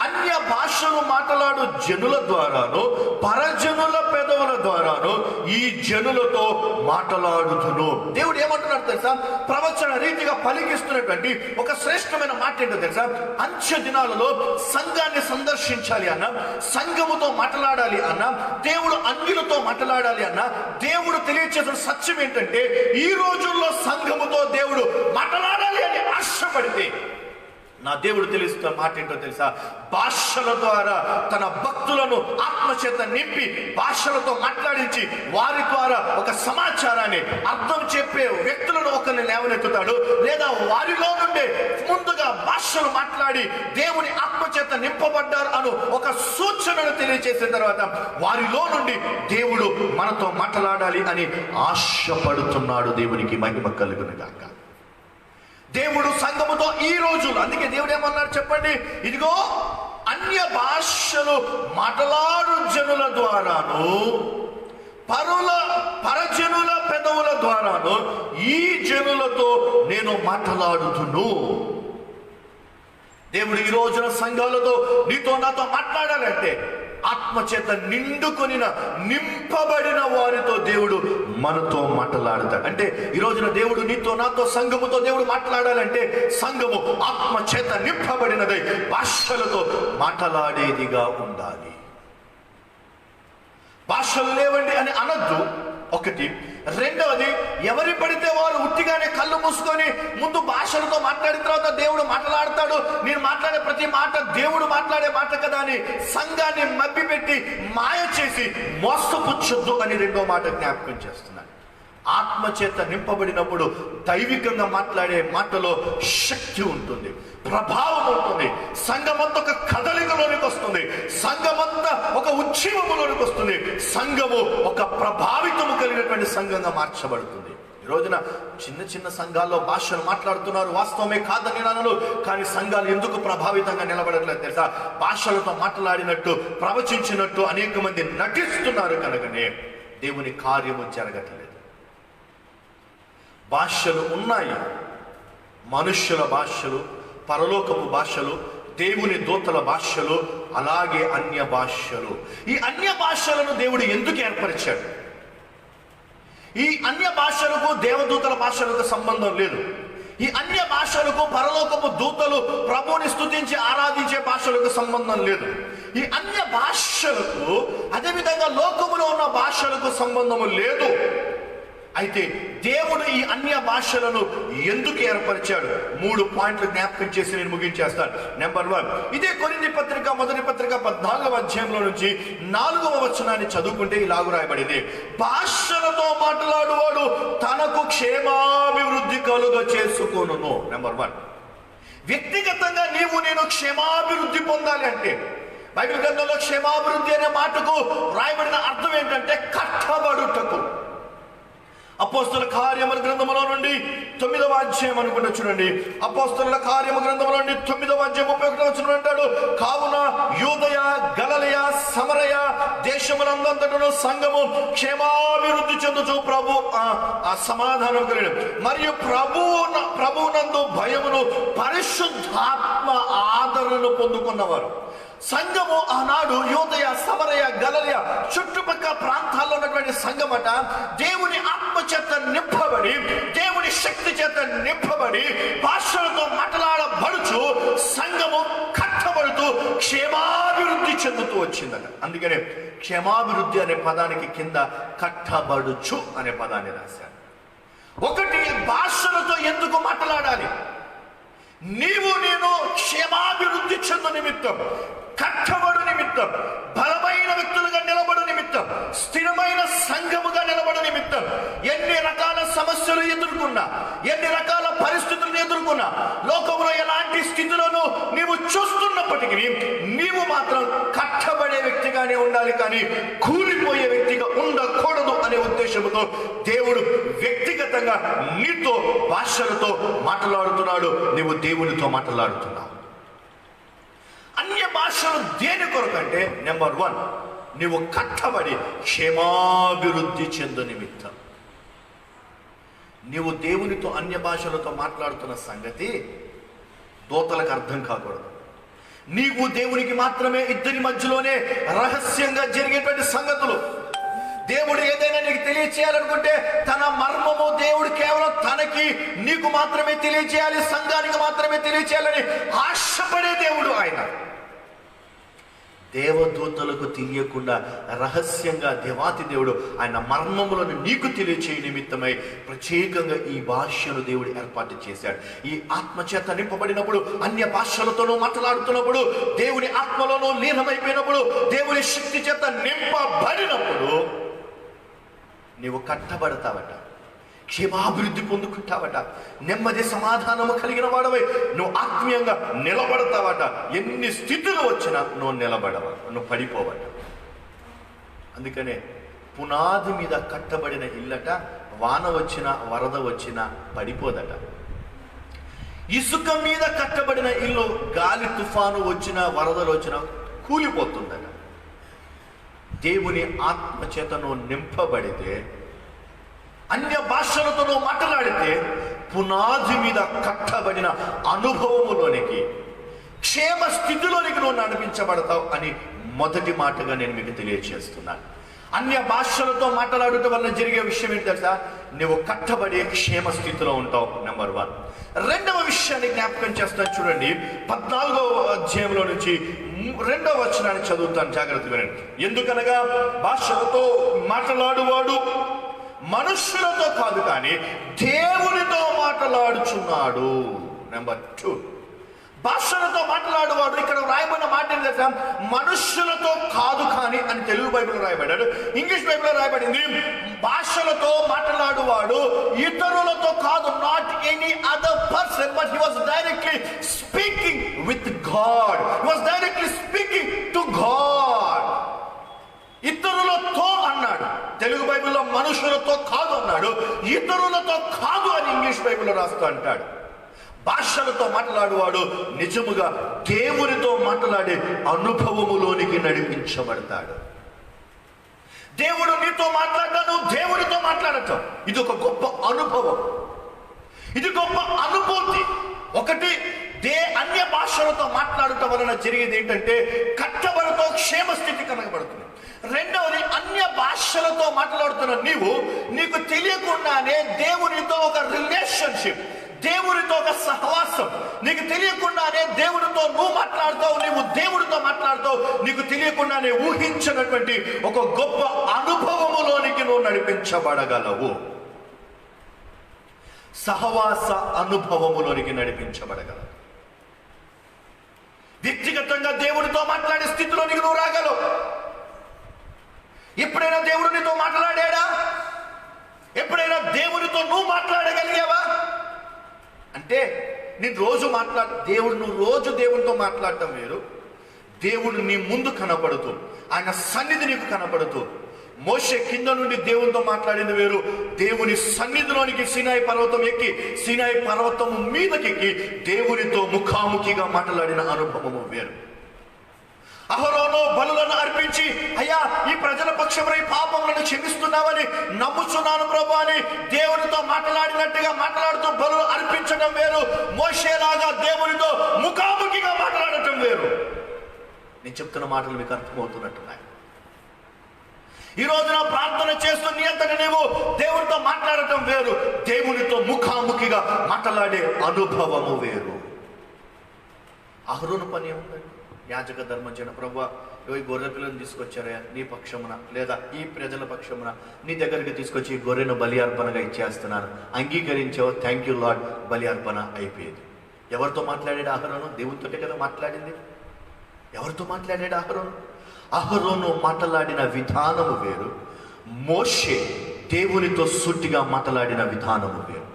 అన్య భాషలు మాట్లాడు జనుల ద్వారాను, పరజనుల పెదవుల ద్వారాను ఈ జనులతో మాట్లాడుతును. దేవుడు ఏమంటున్నాడు తెలుసా? ప్రవచన రీతిగా పలికిస్తున్నటువంటి ఒక శ్రేష్టమైన మాట ఏంటో తెలుసా? అంచె దినాలలో సంఘాన్ని సందర్శించాలి అన్నా, సంఘముతో మాట్లాడాలి అన్నా, దేవుడు అన్యులతో మాట్లాడాలి అన్నా, దేవుడు తెలియచేసిన సత్యం ఏంటంటే ఈ రోజుల్లో సంఘముతో దేవుడు మాట్లాడాలి అని ఆశపడితే నా దేవుడు తెలుస్తున్న మాట ఏంటో తెలుసా? భాషల ద్వారా తన భక్తులను ఆత్మచేత నింపి భాషలతో మాట్లాడించి వారి ద్వారా ఒక సమాచారాన్ని అర్థం చెప్పే వ్యక్తులను ఒకరిని లేవనెత్తుతాడు. లేదా వారిలో నుండే ముందుగా భాషలు మాట్లాడి దేవుని ఆత్మచేత నింపబడ్డారు అను ఒక సూచనను తెలియజేసిన తర్వాత వారిలో నుండి దేవుడు మనతో మాట్లాడాలి అని ఆశపడుతున్నాడు. దేవునికి మహిమ కలుగును గాక. దేవుడు సంఘముతో ఈ రోజులు, అందుకే దేవుడు ఏమన్నాడు చెప్పండి? ఇదిగో అన్య భాషలు మాట్లాడు జనుల ద్వారాను, పరజనుల పెదవుల ద్వారాను ఈ జనులతో నేను మాట్లాడుతును. దేవుడు ఈ రోజున సంఘాలతో నీతో నాతో మాట్లాడాలంటే ఆత్మచేత నింపబడిన వారితో దేవుడు మనతో మాట్లాడతాడు. అంటే ఈ రోజున దేవుడు నీతో నాతో సంఘముతో దేవుడు మాట్లాడాలంటే సంఘము ఆత్మచేత నింపబడినదై భాషలతో మాట్లాడేదిగా ఉండాలి. భాషలు లేవండి అని అనొద్దు, ఒకటి. రెండవది, ఎవరి పడితే వారు ఉట్టిగానే కళ్ళు మూసుకొని ముందు భాషలతో మాట్లాడిన తర్వాత దేవుడు మాట్లాడతాడు, నేను మాట్లాడే ప్రతి మాట దేవుడు మాట్లాడే మాట కదా అని సంఘాన్ని మభ్యపెట్టి మాయ చేసి మోసపుచ్చొద్దు అని రెండో మాట జ్ఞాపకం చేస్తున్నాను. ఆత్మచేత నింపబడినప్పుడు దైవికంగా మాట్లాడే మాటలో శక్తి ఉంటుంది, ప్రభావం ఉంటుంది. సంఘమంతా ఒక కదలికలోనికి వస్తుంది, సంఘమంతా ఒక ఉజ్జీవములోనికి వస్తుంది, సంఘము ఒక ప్రభావితము కలిగినటువంటి సంఘంగా మార్చబడుతుంది. ఈ రోజున చిన్న చిన్న సంఘాల్లో భాషలు మాట్లాడుతున్నారు, వాస్తవమే కాదని అనను, కానీ సంఘాలు ఎందుకు ప్రభావితంగా నిలబడట్లేదు తెలుసా? భాషలతో మాట్లాడినట్టు ప్రవచించినట్టు అనేక మంది నటిస్తున్నారు కనుకనే దేవుని కార్యము జరగట్లేదు. భాషలు ఉన్నాయి, మనుష్యుల భాషలు, పరలోకపు భాషలు, దేవుని దూతల భాషలు, అలాగే అన్య భాషలు. ఈ అన్య భాషలను దేవుడు ఎందుకు ఏర్పరిచాడు? ఈ అన్య భాషలకు దేవదూతల భాషలకు సంబంధం లేదు. ఈ అన్య భాషలకు పరలోకపు దూతలు ప్రభువుని స్తుతించి ఆరాధించే భాషలకు సంబంధం లేదు. ఈ అన్య భాషలకు అదేవిధంగా లోకములో ఉన్న భాషలకు సంబంధము లేదు. అయితే దేవుడు ఈ అన్య భాషలను ఎందుకు ఏర్పరిచాడు? 3 పాయింట్లు జ్ఞాపకం చేసి నేను ముగించేస్తాను. నెంబర్ 1, ఇదే కొరింథీ పత్రిక మొదటి పత్రిక 14వ అధ్యాయంలో నుంచి 4వ వచనాన్ని చదువుకుంటే ఇలాగు రాయబడింది: భాషలతో మాట్లాడువాడు తనకు క్షేమాభివృద్ధి కలుగ చేసుకొనును. నెంబర్ 1, వ్యక్తిగతంగా నేను క్షేమాభివృద్ధి పొందాలి అంటే బైబిల్ గ్రంథంలో క్షేమాభివృద్ధి అనే మాటకు రాయబడిన అర్థం ఏంటంటే కట్టబడుటకు. అపోస్తలుల కార్యముల గ్రంథములో నుండి 9వ అధ్యాయం అనుకుంటూ చూడండి. అపోస్తలుల కార్యముల గ్రంథములో నుండి 9వ అధ్యాయం 31వ వచనం అంటాడు: కావున యూదయ, గలిలయ, సమరయ దేశములందంతటను సంఘము క్షేమాభివృద్ధి చెందుచు ప్రభు సమాధానం కలిగిన మరియు ప్రభువునందు భయమును పరిశుద్ధాత్మ ఆదరణను పొందుకున్నవారు. సంఘము ఆనాడు యూదయ, సమరయ, గలిలయ చుట్టుపక్కల ప్రాంతాల్లో ఉన్నటువంటి సంఘమట దేవుని ఆత్మ చేత నింపబడి, దేవుని శక్తి చేత నింపబడి, భాషలతో మాట్లాడబడుచు సంఘము కట్టబడుతూ క్షేమాభివృద్ధి చెందుతూ వచ్చిందట. అందుకనే క్షేమాభివృద్ధి అనే పదానికి కింద కట్టబడుచు అనే పదాన్ని రాశారు. ఒకటి, భాషలతో ఎందుకు మాట్లాడాలి? నేను క్షేమాభివృద్ధి చెందు నిమిత్తం, కట్టబడు నిమిత్తం, బలమైన వ్యక్తులుగా నిలబడు నిమిత్తం, స్థిరమైన సంఘముగా నిలబడు నిమిత్తం, ఎన్ని రకాల సమస్యలు ఎదుర్కొన్నా, ఎన్ని రకాల పరిస్థితులను ఎదుర్కొన్నా, లోకంలో ఎలాంటి స్థితిలోనూ నీవు చూస్తున్నప్పటికీ నీవు మాత్రం కట్టబడే వ్యక్తిగానే ఉండాలి, కానీ కూలిపోయే వ్యక్తిగా ఉండకూడదు అనే ఉద్దేశంతో దేవుడు వ్యక్తిగతంగా నీతో భాషలతో మాట్లాడుతున్నాడు. నీవు దేవునితో మాట్లాడుతున్నావు. అన్య భాషలు దేని కొరకంటే నెంబర్ 1, నీవు కట్టబడి క్షేమాభివృద్ధి చెందు నిమిత్తం. నీవు దేవునితో అన్య భాషలతో మాట్లాడుతున్న సంగతి దూతలకు అర్థం కాకూడదు. నీవు దేవునికి మాత్రమే, ఇద్దరి మధ్యలోనే రహస్యంగా జరిగేటువంటి సంగతులు. దేవుడు ఏదైనా నీకు తెలియచేయాలనుకుంటే తన మర్మము దేవుడు కేవలం తనకి, నీకు మాత్రమే తెలియచేయాలి, సంఘానికి మాత్రమే తెలియచేయాలని ఆశపడే దేవుడు ఆయన. దేవదూతలకు తెలియకుండా రహస్యంగా దేవాతి దేవుడు ఆయన మర్మములను నీకు తెలియచేయ నిమిత్తమై ప్రత్యేకంగా ఈ భాషను దేవుడు ఏర్పాటు చేశాడు. ఈ ఆత్మచేత నింపబడినప్పుడు, అన్య భాషలతోనూ మాట్లాడుతున్నప్పుడు, దేవుని ఆత్మలోనూ లీనమైపోయినప్పుడు, దేవుని శక్తి చేత నింపబడినప్పుడు నీవు కట్టబడతావట, క్షేమాభివృద్ధి పొందుకుంటావట, నెమ్మది సమాధానము కలిగిన వాడవై నువ్వు ఆత్మీయంగా నిలబడతావట. ఎన్ని స్థితులు వచ్చినా నువ్వు నిలబడవ, నువ్వు పడిపోవట. అందుకనే పునాది మీద కట్టబడిన ఇల్లట వాన వచ్చినా వరద వచ్చినా పడిపోదట. ఇసుక మీద కట్టబడిన ఇల్లు గాలి తుఫాను వచ్చినా వరదలు వచ్చినా కూలిపోతుందట. దేవుని ఆత్మచేతను నింపబడితే, అన్య భాషలతో నువ్వు మాట్లాడితే పునాది మీద కట్టబడిన అనుభవములోనికి, క్షేమ స్థితిలోనికి నువ్వు నడిపించబడతావు అని మొదటి మాటగా నేను మీకు తెలియజేస్తున్నాను. అన్య భాషలతో మాట్లాడటం వల్ల జరిగే విషయం ఏంటి తెలుసా? నువ్వు కట్టబడి క్షేమ స్థితిలో ఉంటావు. నెంబర్ 1. రెండవ విషయాన్ని జ్ఞాపకం చేస్తాను చూడండి. 14వ అధ్యాయంలో నుంచి 2వ వచనాన్ని చదువుతాను, జాగ్రత్తగా వినండి. ఎందుకనగా భాషలతో మాట్లాడువాడు మనుష్యులతో కాదు కానీ దేవునితో మాట్లాడుచున్నాడు. నెంబర్ 2, భాషలతో మాట్లాడువాడు. ఇక్కడ రాయబడిన మాట ఏం తెలుసా? మనుష్యులతో కాదు కానీ అని తెలుగు బైబిల్ రాయబడ్డాడు. ఇంగ్లీష్ బైబిల్ రాయబడింది భాషలతో మాట్లాడువాడు ఇతరులతో కాదు, not any other person, but he was directly speaking with God. He was directly speaking to God. ఇతరులతో అన్నాడు, తెలుగు బైబిల్లో మనుషులతో కాదు అన్నాడు, ఇతరులతో కాదు అని ఇంగ్లీష్ బైబిల్లో రాస్తూ అంటాడు. భాషలతో మాట్లాడువాడు నిజముగా దేవునితో మాట్లాడే అనుభవములోనికి నడిపించబడతాడు. దేవుడు నీతో మాట్లాడతాడు, దేవుడితో మాట్లాడటం ఇది ఒక గొప్ప అనుభవం. ఇది గొప్ప అనుభూతి. ఒకటి, అన్య భాషలతో మాట్లాడటం వలన జరిగేది ఏంటంటే కట్టబడతో క్షేమస్థితి కనబడుతుంది. రెండవది, అన్య భాషలతో మాట్లాడుతున్న నీకు తెలియకుండానే దేవునితో ఒక రిలేషన్షిప్, దేవునితో ఒక సహవాసం, నీకు తెలియకుండానే దేవునితో నువ్వు మాట్లాడుతావు, నీవు దేవుడితో మాట్లాడుతావు, నీకు తెలియకుండానే ఊహించినటువంటి ఒక గొప్ప అనుభవములోనికి నువ్వు నడిపించబడగలవు. సహవాస అనుభవములోనికి నడిపించబడగలవు. వ్యక్తిగతంగా దేవుడితో మాట్లాడే స్థితిలోనికి నువ్వు రాగలవు. ఎప్పుడైనా దేవుడు నీతో మాట్లాడాడా? ఎప్పుడైనా దేవుడితో నువ్వు మాట్లాడగలిగావా? అంటే నేను రోజు నువ్వు రోజు దేవుడితో మాట్లాడటం వేరు, దేవుడు నీ ముందు కనపడుతూ, ఆయన సన్నిధి నీకు కనపడుతూ. మోషే కింద నుండి దేవునితో మాట్లాడింది వేరు, దేవుని సన్నిధిలోనికి సీనాయి పర్వతం ఎక్కి, సీనాయి పర్వతం మీదకెక్కి దేవునితో ముఖాముఖిగా మాట్లాడిన అనుభవము వేరు. అహరోను బలులను అర్పించి, అయ్యా ఈ ప్రజల పక్షమున ఈ పాపములను క్షమిస్తున్నావని నమ్ముచున్నాను ప్రభు అని దేవునితో మాట్లాడినట్టుగా మాట్లాడుతూ బలులు అర్పించడం వేరు, మోషేలాగా దేవునితో ముఖాముఖిగా మాట్లాడటం వేరు. నేను చెప్తున్న మాటలు మీకు అర్థమవుతున్నట్టున్నాయి. ఈ రోజున ప్రార్థన చేస్తూ నీ అంతటి నీవు దేవునితో మాట్లాడటం వేరు, దేవునితో ముఖాముఖిగా మాట్లాడే అనుభవము వేరు. అహరోను పని ఏముందండి? యాజక ధర్మజన ప్రభువా, ఈ గొర్రె పిల్లను తీసుకొచ్చారా నీ పక్షమున, లేదా ఈ ప్రజల పక్షమున నీ దగ్గరికి తీసుకొచ్చి ఈ గొర్రెను బలి అర్పణగా ఇచ్చేస్తున్నాను, అంగీకరించావు, థ్యాంక్ యూ లార్డ్, బలి అర్పణ అయిపోయేది. ఎవరితో మాట్లాడాడు అహరోను? దేవునితోటే కదా మాట్లాడింది. ఎవరితో మాట్లాడాడు అహరోను? అహరోను మాట్లాడిన విధానము వేరు, మోషే దేవునితో సూటిగా మాట్లాడిన విధానము వేరు.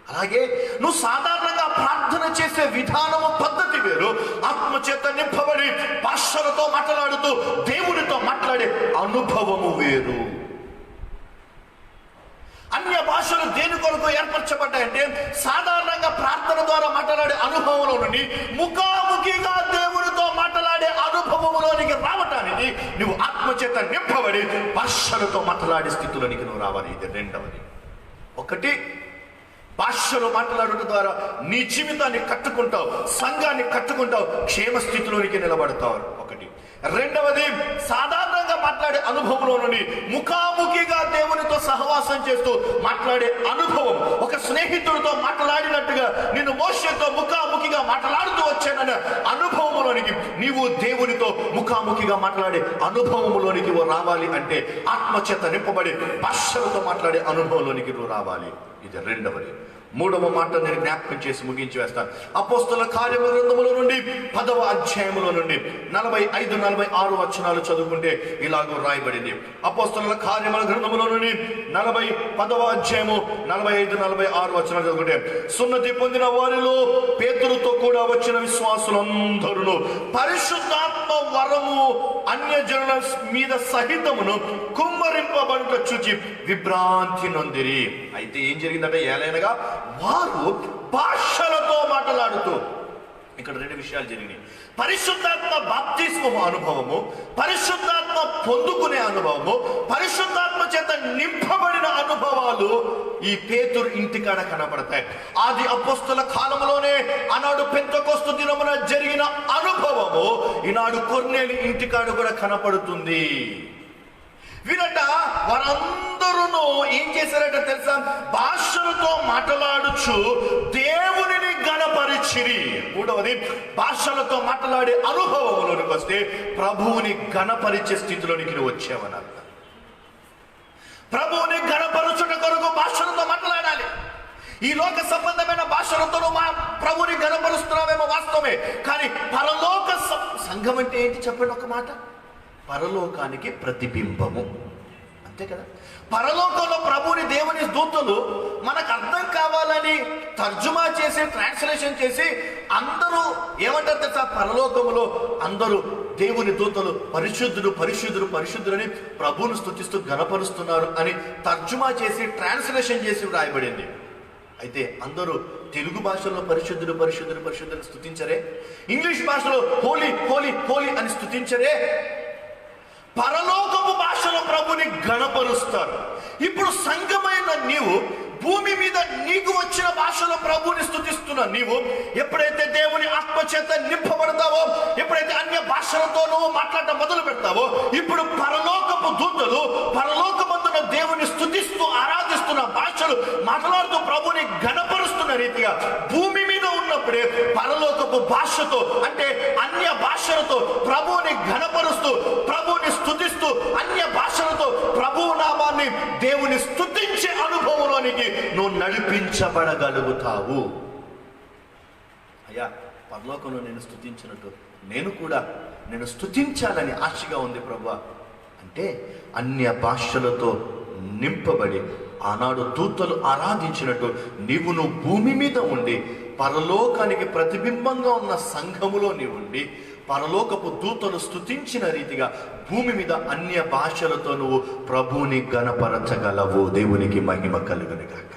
అలాగే నువ్వు సాధారణంగా ప్రార్థన చేసే విధానము పద్ధతి వేరు, ఆత్మచేత నింపబడి భాషలతో మాట్లాడుతూ దేవునితో మాట్లాడే అనుభవము వేరు. అన్య భాషలు దేని కొరకు ఏర్పరచబడ్డాయంటే సాధారణంగా ప్రార్థన ద్వారా మాట్లాడే అనుభవంలో నుండి ముఖాముఖిగా దేవునితో మాట్లాడే అనుభవంలోనికి రావటానికి నువ్వు ఆత్మచేత నింపబడి భాషలతో మాట్లాడే స్థితిలోనికి నువ్వు రావాలి. ఇది రెండవది. ఒకటి, భాషలో మాట్లాడటం ద్వారా నీ జీవితాన్ని కట్టుకుంటావు, సంఘాన్ని కట్టుకుంటావు, క్షేమస్థితిలోనికి నిలబడతావు. ఒకటి. రెండవది, సాధారణంగా మాట్లాడే అనుభవంలో నుండి ముఖాముఖిగా దేవునితో సహవాసం చేస్తూ మాట్లాడే అనుభవం, ఒక స్నేహితుడితో మాట్లాడినట్టుగా నిన్ను మోషేతో ముఖాముఖిగా మాట్లాడుతూ వచ్చానన్న అనుభవంలోనికి నీవు దేవునితో ముఖాముఖిగా మాట్లాడే అనుభవంలోనికి రావాలి. అంటే ఆత్మచేత నింపబడి భాషలతో మాట్లాడే అనుభవంలోనికి నువ్వు రావాలి. ఇది రెండవది. మూడవ మాట నేను జ్ఞాపకం చేసి ముగించి వేస్తాను. అపోస్తల కార్యముల గ్రంథములో నుండి 10వ అధ్యాయములో నుండి 45-46 వచనాలు చదువుకుంటే ఇలాగో రాయబడింది. అపోస్తల కార్యముల గ్రంథములో నుండి 10వ అధ్యాయము 45-46 వచనాలు చదువుకుంటే, సున్నతి పొందిన వారిలో పేతురుతో కూడా వచ్చిన విశ్వాసులందరూ పరిశుద్ధాత్మ వరము అన్యజనుల మీద సహితమును కుమ్మరింపబడుట చూచి విభ్రాంతి నొందిరి. అయితే ఏం జరిగిందంటే, ఏలైనగా వారు భాషలతో మాట్లాడుతూ, ఇక్కడ రెండు విషయాలు జరిగినాయి. పరిశుద్ధాత్మ బాప్తిస్మము అనుభవము, పరిశుద్ధాత్మ పొందుకునే అనుభవము, పరిశుద్ధాత్మ చేత నింపబడిన అనుభవాలు ఈ పేతురు ఇంటికాడ కనబడతాయి. ఆది అపోస్తల కాలంలోనే ఆనాడు పెంతెకోస్తు దినమున జరిగిన అనుభవము ఈనాడు కొర్నేలి ఇంటికాడ కూడా కనపడుతుంది. వినట వారందరూ ఏం చేశారట తెలుసా? భాషలతో మాట్లాడుచు దేవునిని గణపరిచిరి. మూడవది, భాషలతో మాట్లాడే అనుభవంలోనికి వస్తే ప్రభువుని గణపరిచే స్థితిలోనికి నువ్వు వచ్చావని అర్థం. ప్రభువుని గణపరచుట కొరకు భాషలతో మాట్లాడాలి. ఈ లోక సంబంధమైన భాషలతో మా ప్రభువుని గణపరుస్తున్నావేమో వాస్తవమే, కానీ పరలోక సంఘం అంటే ఏంటి చెప్పండి ఒక మాట? పరలోకానికి ప్రతిబింబము, అంతే కదా. పరలోకంలో ప్రభుని దేవుని దూతలు మనకు అర్థం కావాలని తర్జుమా చేసి ట్రాన్స్లేషన్ చేసి అందరూ ఏమంటారు తెలుసా? పరలోకములో అందరూ దేవుని దూతలు పరిశుద్ధుడు పరిశుద్ధుడు పరిశుద్ధుడని ప్రభువును స్తుతిస్తూ గణపరుస్తున్నారు అని తర్జుమా చేసి ట్రాన్స్లేషన్ చేసి రాయబడింది. అయితే అందరూ తెలుగు భాషలో పరిశుద్ధుడు పరిశుద్ధుడు పరిశుద్ధుని స్తుతించరే? ఇంగ్లీష్ భాషలో హోలీ హోలీ హోలీ అని స్తుతించరే? పరలోకపు భాషలో ప్రభుని గణపరుస్తారు. ఇప్పుడు సంఘమైన నీవు భూమి మీద నీకు వచ్చిన భాషలో ప్రభువుని స్తుతిస్తున్న నీవు ఎప్పుడైతే దేవుని ఆత్మచేత నింపబడతావో, ఎప్పుడైతే అన్య భాషలతో నువ్వు మాట్లాడటం మొదలు పెడతావో, ఇప్పుడు పరలోకపు దూతలు పరలోకమందున దేవుని స్తుతిస్తూ ఆరాధిస్తున్న భాషలు మాట్లాడుతూ ప్రభుని ఘనపరుస్తున్న రీతిగా భూమి మీద ఉన్నప్పుడే పరలోకపు భాషతో అంటే అన్య భాషలతో ప్రభువుని ఘనపరుస్తూ ప్రభువుని స్తుతిస్తూ అన్య భాషలతో ప్రభువు నామాన్ని దేవుని స్తుతించే అనుభవంలోనికి నువ్వు నడిపించబడగలుగుతావు. అయ్యా, పరలోకంలో నేను స్తుతించినట్టు నేను స్తుతించాలని ఆశగా ఉంది ప్రభువా అంటే అన్య భాషలతో నింపబడి ఆనాడు దూతలు ఆరాధించినట్టు నువ్వు భూమి మీద ఉండి పరలోకానికి ప్రతిబింబంగా ఉన్న సంఘములో నీవు ఉండి పరలోకపు దూతలు స్తుతించిన రీతిగా భూమి మీద అన్య భాషలతో నువ్వు ప్రభువుని గణపరచగలవు. దేవునికి మహిమ కలుగును గాక.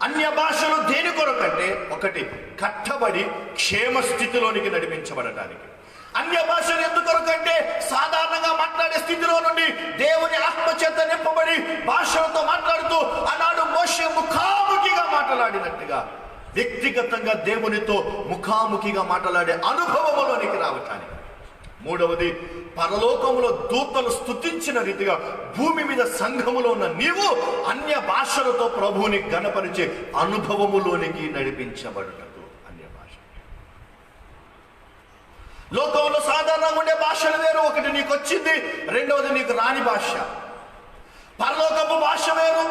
అన్య భాషలు దేని కొరకంటే ఒకటి కట్టబడి క్షేమ స్థితిలోనికి నడిపించబడటానికి. అన్య భాషలు ఎందుకొరకంటే సాధారణంగా మాట్లాడే స్థితిలో నుండి దేవుని ఆత్మచేత నింపబడి భాషలతో మాట్లాడుతూ ఆనాడు మోషే ముఖాముఖిగా మాట్లాడినట్టుగా వ్యక్తిగతంగా దేవునితో ముఖాముఖిగా మాట్లాడే అనుభవంలోనికి రావటానికి. మూడవది, పరలోకంలో దూతలు స్తుతించిన రీతిగా భూమి మీద సంఘములో ఉన్న నీవు అన్య భాషలతో ప్రభువుని గణపరిచే అనుభవములోనికి నడిపించబడుటకు. అన్య భాష లోకంలో సాధారణంగా ఉండే భాషలు వేరు. ఒకటి నీకు వచ్చింది, రెండవది నీకు రాని భాష. పరలోకపు భాష వేరు,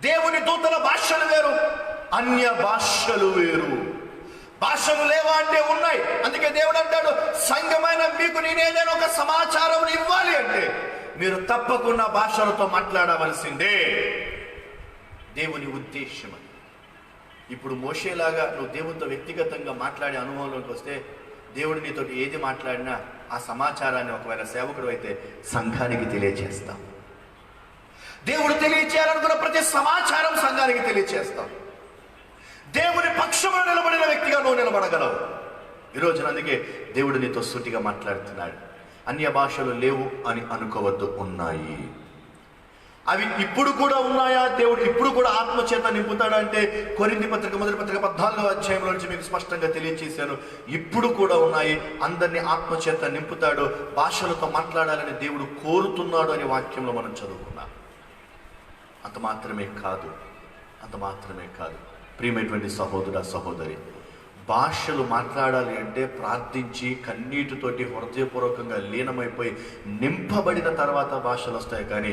దేవుని దూతల భాషలు వేరు, అన్య భాషలు వేరు. భాషలు లేవా అంటే ఉన్నాయి. అందుకే దేవుడు అంటాడు, సంఘమైన మీకు నేనేదైనా ఒక సమాచారం ఇవ్వాలి అంటే మీరు తప్పకుండా భాషలతో మాట్లాడవలసిందే. దేవుని ఉద్దేశం అది. ఇప్పుడు మోషేలాగా నువ్వు దేవునితో వ్యక్తిగతంగా మాట్లాడే అనుభవంలోకి వస్తే దేవుడు నీతో ఏది మాట్లాడినా ఆ సమాచారాన్ని ఒకవేళ సేవకుడు అయితే సంఘానికి తెలియచేస్తాం. దేవుడు తెలియచేయాలనుకున్న ప్రతి సమాచారం సంఘానికి తెలియచేస్తాం. దేవుని పక్షమున నిలబడిన వ్యక్తిగా నువ్వు నిలబడగలవు. ఈరోజు అందుకే దేవుడు నీతో సూటిగా మాట్లాడుతున్నాడు. అన్య భాషలు లేవు అని అనుకోవద్దు, ఉన్నాయి. అవి ఇప్పుడు కూడా ఉన్నాయా? దేవుడు ఇప్పుడు కూడా ఆత్మచేత నింపుతాడు అంటే కొరింథీ పత్రిక మొదటి పత్రిక 14వ అధ్యాయంలో నుంచి మీకు స్పష్టంగా తెలియచేశాను. ఇప్పుడు కూడా ఉన్నాయి. అందరినీ ఆత్మచేత నింపుతాడు. భాషలతో మాట్లాడాలని దేవుడు కోరుతున్నాడు అనే వాక్యంలో మనం చదువుకున్నాం. అంత మాత్రమే కాదు ప్రియమైనటువంటి సహోదర సహోదరి, భాషలు మాట్లాడాలి అంటే ప్రార్థించి కన్నీటితోటి హృదయపూర్వకంగా లీనమైపోయి నింపబడిన తర్వాత భాషలు వస్తాయి. కానీ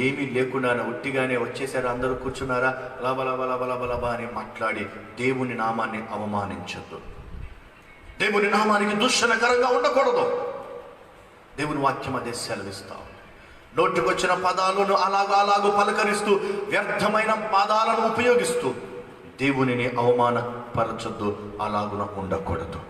ఏమీ లేకుండానే ఉట్టిగానే వచ్చేసారు, అందరూ కూర్చున్నారా, లబలబలబలబలబా అని మాట్లాడి దేవుని నామాన్ని అవమానించద్దు. దేవుని నామానికి దూషణకరంగా ఉండకూడదు. దేవుని వాక్యం అదే సెలవిస్తాం. నోటికొచ్చిన పదాలను అలాగూ పలకరిస్తూ వ్యర్థమైన పదాలను ఉపయోగిస్తూ దేవునిని అవమానపరచొద్దు, అలాగున ఉండకూడదు.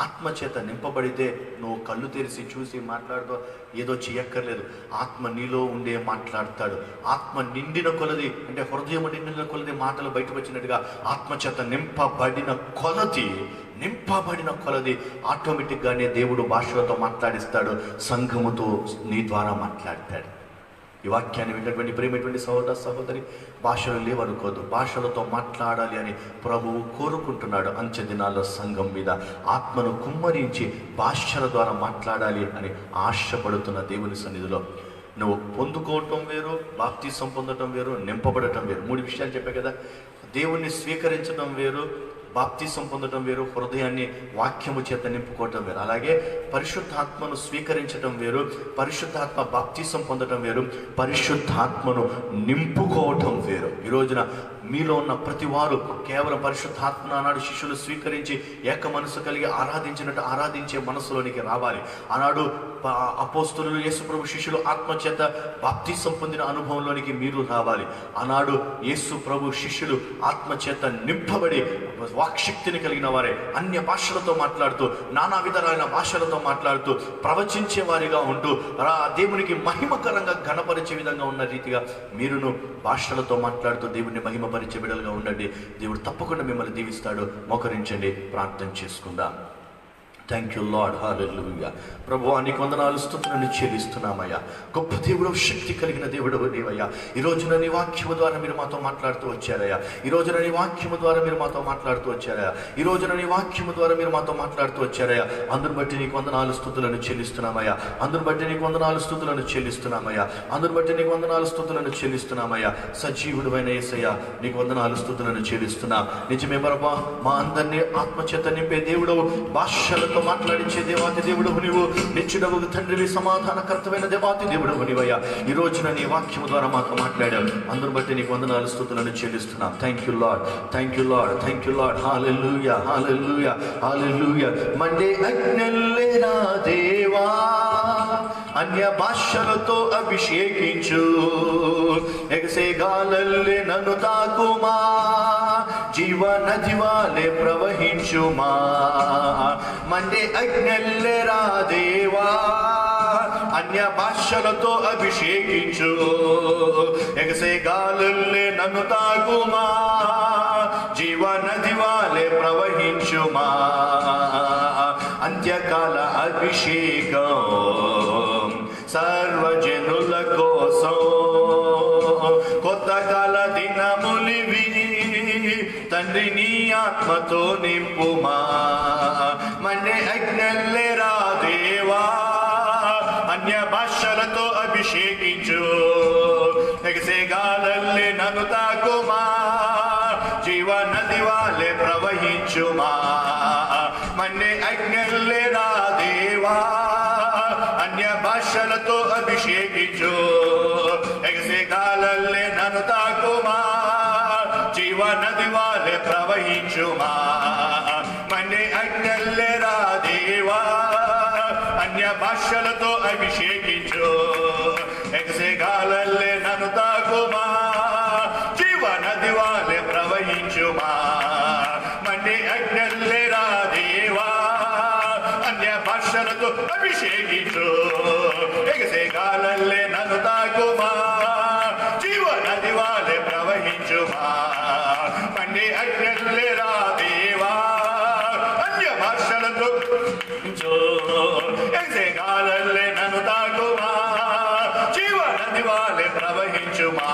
ఆత్మచేత నింపబడితే నువ్వు కళ్ళు తెరిచి చూసి మాట్లాడుతూ ఏదో చెయ్యక్కర్లేదు. ఆత్మ నీలో ఉండే మాట్లాడతాడు. ఆత్మ నిండిన కొలది అంటే హృదయం నిండిన కొలది మాటలు బయటకు వచ్చినట్టుగా ఆత్మచేత నింపబడిన కొలది ఆటోమేటిక్గానే దేవుడు భాషలతో మాట్లాడిస్తాడు, సంఘముతో నీ ద్వారా మాట్లాడతాడు. ఈ వాక్యాన్ని విన్నటువంటి ప్రేమైనటువంటి సహోదర సహోదరి, భాషలు లేవనుకోదు, భాషలతో మాట్లాడాలి అని ప్రభువు కోరుకుంటున్నాడు. అంచె దినాల్లో సంఘం మీద ఆత్మను కుమ్మరించి భాషల ద్వారా మాట్లాడాలి అని ఆశపడుతున్న దేవుని సన్నిధిలో నువ్వు పొందుకోవటం వేరు, బాప్తిసం పొందటం వేరు, నింపబడటం వేరు. 3 విషయాలు చెప్పా కదా. దేవుణ్ణి స్వీకరించడం వేరు, బాప్తిసం పొందడం వేరు, హృదయాన్ని వాక్యము చేత నింపుకోవటం వేరు. అలాగే పరిశుద్ధాత్మను స్వీకరించడం వేరు, పరిశుద్ధాత్మ బాప్తిసం పొందడం వేరు, పరిశుద్ధాత్మను నింపుకోవటం వేరు. ఈ రోజున మీలో ఉన్న ప్రతి వారు కేవలం పరిశుద్ధాత్మ ఆనాడు శిష్యులు స్వీకరించి ఏక మనసు కలిగి ఆరాధించినట్టు ఆరాధించే మనసులోనికి రావాలి. ఆనాడు అపోస్తలులు యేసుప్రభు శిష్యులు ఆత్మచేత బాప్తిసం పొందిన అనుభవంలోనికి మీరు రావాలి. ఆనాడు యేసు ప్రభు శిష్యులు ఆత్మచేత నింపబడి వాక్శక్తిని కలిగిన వారే అన్య భాషలతో మాట్లాడుతూ నానా విధమైన భాషలతో మాట్లాడుతూ ప్రవచించే వారిగా ఉంటూ దేవునికి మహిమకరంగా ఘనపరిచే విధంగా ఉన్న రీతిగా మీరును భాషలతో మాట్లాడుతూ దేవుని మహిమపరిచే బిడ్డలుగా ఉండండి. దేవుడు తప్పకుండా మిమ్మల్ని దీవిస్తాడు. మోకరించండి, ప్రార్థన చేసుకుందాం. Thank you lord. హల్లెలూయా. ప్రభువా నీకు వందనాలు, స్తుతులను చెల్లిస్తున్నామయ్యా. గొప్ప దేవుడు, శక్తి కలిగిన దేవుడు నీవయ్యా. ఈ రోజున నీ వాక్యము ద్వారా మీరు మాతో మాట్లాడుతూ వచ్చారయ్యా. ఈ రోజున నీ వాక్యము ద్వారా మీరు మాతో మాట్లాడుతూ వచ్చారయ్యా. ఈ రోజున నీ వాక్యము ద్వారా మీరు మాతో మాట్లాడుతూ వచ్చారయ్యా. అందును బట్టి నీకు వందనాలు, స్తుతులను చెల్లిస్తున్నామయ్యా. అందును బట్టి నీకు వందనాలు, స్తుతులను చెల్లిస్తున్నామయ్యా. అందును బట్టి నీకు వందనాలు, స్తుతులను చెల్లిస్తున్నామయ్యా. సజీవుడువైన యేసయ్యా నీకు వందనాలు, స్తుతులను చెల్లిస్తున్నా. నిజమే ప్రభువా, మా అందరినీ ఆత్మచేత నింపే దేవుడవు, భాషలతో మాట్లాడించే దేవాతి దేవుడవు నీవు, నిత్యుడవు తండ్రివి, సమాధానకర్తమైన దేవాతి దేవుడవు నీవయ్యా. ఈ రోజున నీ వాక్యము ద్వారా మాతో మాట్లాడావు. అందును బట్టి నీకు వందనాలు, స్తుతులను చెల్లిస్తున్నాం. Thank you lord, thank you lord, thank you lord. Hallelujah, hallelujah, hallelujah. మండే అగ్నిలేరా దేవా, అన్య భాషలతో అభిషేకించు, ఎగసే గాలల్లే నన్ను తాకుమా, జీవ నది వాలే ప్రవహించుమా. మండే అగ్నిలేరా దేవా, అన్య భాషలతో అభిషేకించు, ఎగసే గాలుల్లే నన్ను తాకుమా, జీవ నది వాలే ప్రవహించుమా. అంత్యకాల అభిషేకం సర్వజనుల కోసం, కొత్త కాల దినములివి తండ్రి నీ ఆత్మతో నింపుమా. మండే అగ్నిలేరా దేవా, అన్య భాషలతో అభిషేకించు, ఎగసే గాలల్లే నన్ను తాకుమా, జీవ నది వాలే ప్రవహించుమా. మండే అగ్నిలేరా దేవా, అన్య భాషలతో అభిషేకించు, ఎగసే గాలల్లే నన్ను తాకుమా, జీవ నది వాలే ప్రవహించుమా. మండే అగ్నిలేరా దేవా, అన్య భాషలతో అభిషేకించు, ఎగసే గాలల్లే నన్ను తాకుమా, జీవ నది వాలే ప్రవహించుమా. మండే అగ్నిలేరా దేవా, అన్య భాషలతో అభిషేకించు, ఎగసే గాలల్లే నన్ను తాకుమా, జీవ నది వాలే ప్రవహించుమా. మండే అగ్నిలేరా దేవా, అన్య భాషలతో ఎగసే గాలల్లే నన్ను తాకుమా, జీవ నది వాలే ప్రవహించుమా.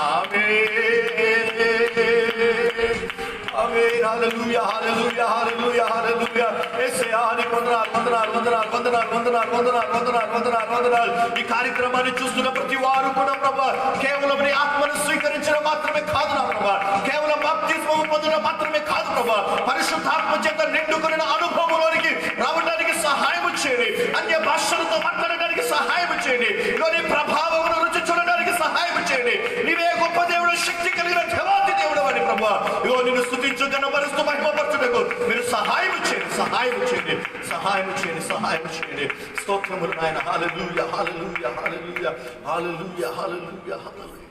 హల్లెలూయా, హల్లెలూయా, హల్లెలూయా, హల్లెలూయా. యేసయ్యా నీకు వందనాలు, వందనాలు, వందనాలు, వందనాలు, వందనాలు, వందనాలు, వందనాలు, వందనాలు, వందనాలు. ఈ కార్యక్రమాన్ని చూస్తున్న ప్రతి వారు కూడా ప్రభా, కేవలం నీ ఆత్మను స్వీకరించడం మాత్రమే కాదు నా ప్రభా, కేవలం బాప్తిస్మము పొందడం మాత్రమే కాదు ప్రభా, పరిశుద్ధాత్మ చేత నిండుకున్న అనుభవంలోనికి రావడానికి సహాయం చేయండి. అన్య భాషలతో మాట్లాడడానికి సహాయం చేయండి. నీ ప్రభావం రుచి చూడడానికి సహాయం చేయండి. నీవే గొప్ప దేవుడు, శక్తి కలిగిన దేవాతి దేవుడు అని ప్రభా, ఇగో నిన్ను స్తుతించు, గణపరుస్తూ మహిమపరచుటకు మీరు సహాయం చేయండి, సహాయం చేయండి, సహాయం చేయండి, సహాయం చేయండి. స్తోత్రములు నాయన. హల్లెలూయా, హల్లెలూయా, హల్లెలూయా, హల్లెలూయా, హల్లెలూయా, హల్లెలూయా.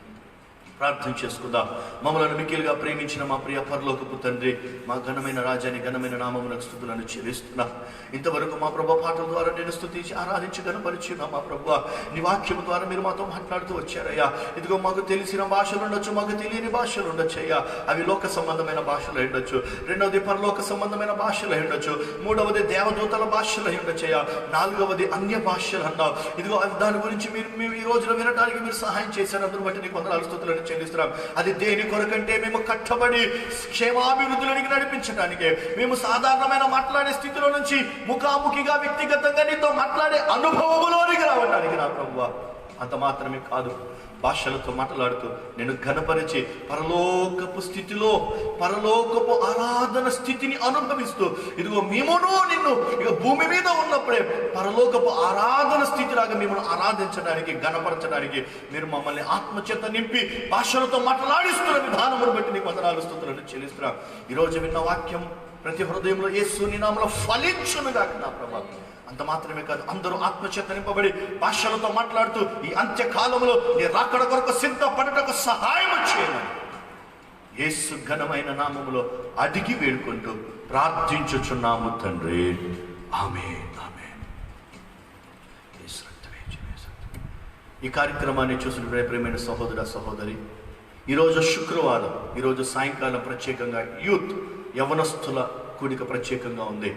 ప్రార్థన చేసుకుందాం. మమ్మల్ని మిక్కిలుగా ప్రేమించిన మా ప్రియ పరలోకపు తండ్రి, మా ఘనమైన రాజాని ఘనమైన నామమునకు స్తుతులను చెల్లిస్తున్నా. ఇంతవరకు మా ప్రభు పాటల ద్వారా నేను స్తుతించి ఆరాధించి గణపరిచిన మా ప్రభు, నీ వాక్యము ద్వారా మీరు మాతో మాట్లాడుతూ వచ్చారయ్యా. ఇదిగో మాకు తెలిసిన భాషలు ఉండొచ్చు, మాకు తెలియని భాషలు ఉండొచ్చు అయ్యా. అవి లోక సంబంధమైన భాషలు ఉండొచ్చు, రెండవది పరలోక సంబంధమైన భాషలు ఉండొచ్చు, మూడవది దేవదూతల భాషలు ఉండొచ్చు అయ్యా, నాలుగవది అన్య భాషలు అన్నావు. ఇదిగో దాని గురించి మేము ఈ రోజున వినడానికి మీరు సహాయం చేశారు. అందును బట్టి నీకు వందనాలు, స్తుతులను చెల్లిస్తున్నాం. అది దేని కొరకంటే మేము కట్టబడి క్షేమాభివృద్ధిలోనికి నడిపించడానికి, మేము సాధారణమైన మాట్లాడే స్థితిలో నుంచి ముఖాముఖిగా వ్యక్తిగతంగా నీతో మాట్లాడే అనుభవములోనికి రావడానికి నా ప్రభువా. అంత మాత్రమే కాదు, భాషలతో మాట్లాడుతూ నేను ఘనపరిచి పరలోకపు స్థితిలో పరలోకపు ఆరాధన స్థితిని అనుభవిస్తూ, ఇదిగో మేమును నిన్ను ఇక భూమి మీద ఉన్నప్పుడే పరలోకపు ఆరాధన స్థితిలాగా మిమ్మల్ని ఆరాధించడానికి, ఘనపరచడానికి మీరు మమ్మల్ని ఆత్మచేత నింపి భాషలతో మాట్లాడిస్తున్న విధానమును బట్టి నీకు వందనాలు, స్తుతులను చెల్లిస్తున్నాం. ఈరోజు విన్న వాక్యం ప్రతి హృదయంలో యేసుని నామములో ఫలించునుగాక నా ప్రభా. అంత మాత్రమే కాదు, అందరూ ఆత్మచేత నింపబడి భాషలతో మాట్లాడుతూ ఈ అంత్యకాలంలో నీ రాకడ కొరకు సిద్ధపడటకు సహాయం చేయమని యేసు ఘనమైన నామములో అడిగి వేడుకుంటూ ప్రార్థించుచున్నాము తండ్రి. ఆమేన్, ఆమేన్. ఈ కార్యక్రమాన్ని చూసిన ప్రియమైన సహోదర సహోదరి, ఈరోజు శుక్రవారం, ఈరోజు సాయంకాలం ప్రత్యేకంగా యూత్ యవనస్తుల కూడిక ప్రత్యేకంగా ఉంది.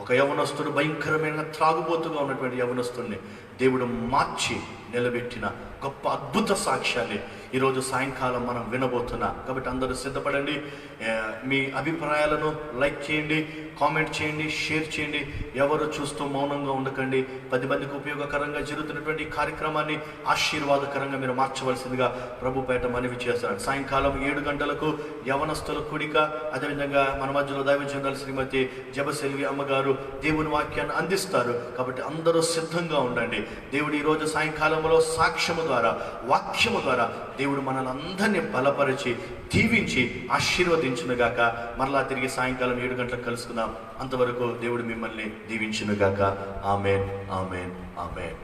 ఒక యవనస్తుడు భయంకరమైన త్రాగుబోతుగా ఉన్నటువంటి యవనస్తుడిని దేవుడు మార్చి నిలబెట్టిన గొప్ప అద్భుత సాక్ష్యాన్ని ఈరోజు సాయంకాలం మనం వినబోతున్నాం. కాబట్టి అందరూ సిద్ధపడండి. మీ అభిప్రాయాలను లైక్ చేయండి, కామెంట్ చేయండి, షేర్ చేయండి. ఎవరు చూస్తూ మౌనంగా ఉండకండి. 10 మందికి ఉపయోగకరంగా జరుగుతున్నటువంటి కార్యక్రమాన్ని ఆశీర్వాదకరంగా మీరు మార్చవలసిందిగా ప్రభుపేట మనవి చేస్తున్నాడు. సాయంకాలం 7 గంటలకు యవనస్తుల కూడిక, అదేవిధంగా మన మధ్యలో దైవజనులు శ్రీమతి జబసెల్వి అమ్మగారు దేవుని వాక్యాన్ని అందిస్తారు. కాబట్టి అందరూ సిద్ధంగా ఉండండి. దేవుడు ఈరోజు సాయంకాలంలో సాక్ష్యము ద్వారా, వాక్యము ద్వారా దేవుడు మనల్ని అందరినీ బలపరిచి దీవించి ఆశీర్వదించునుగాక. మరలా తిరిగి సాయంకాలం 7 గంటలకు కలుసుకుందాం. అంతవరకు దేవుడు మిమ్మల్ని దీవించునుగాక. ఆమేన్, ఆమేన్, ఆమేన్.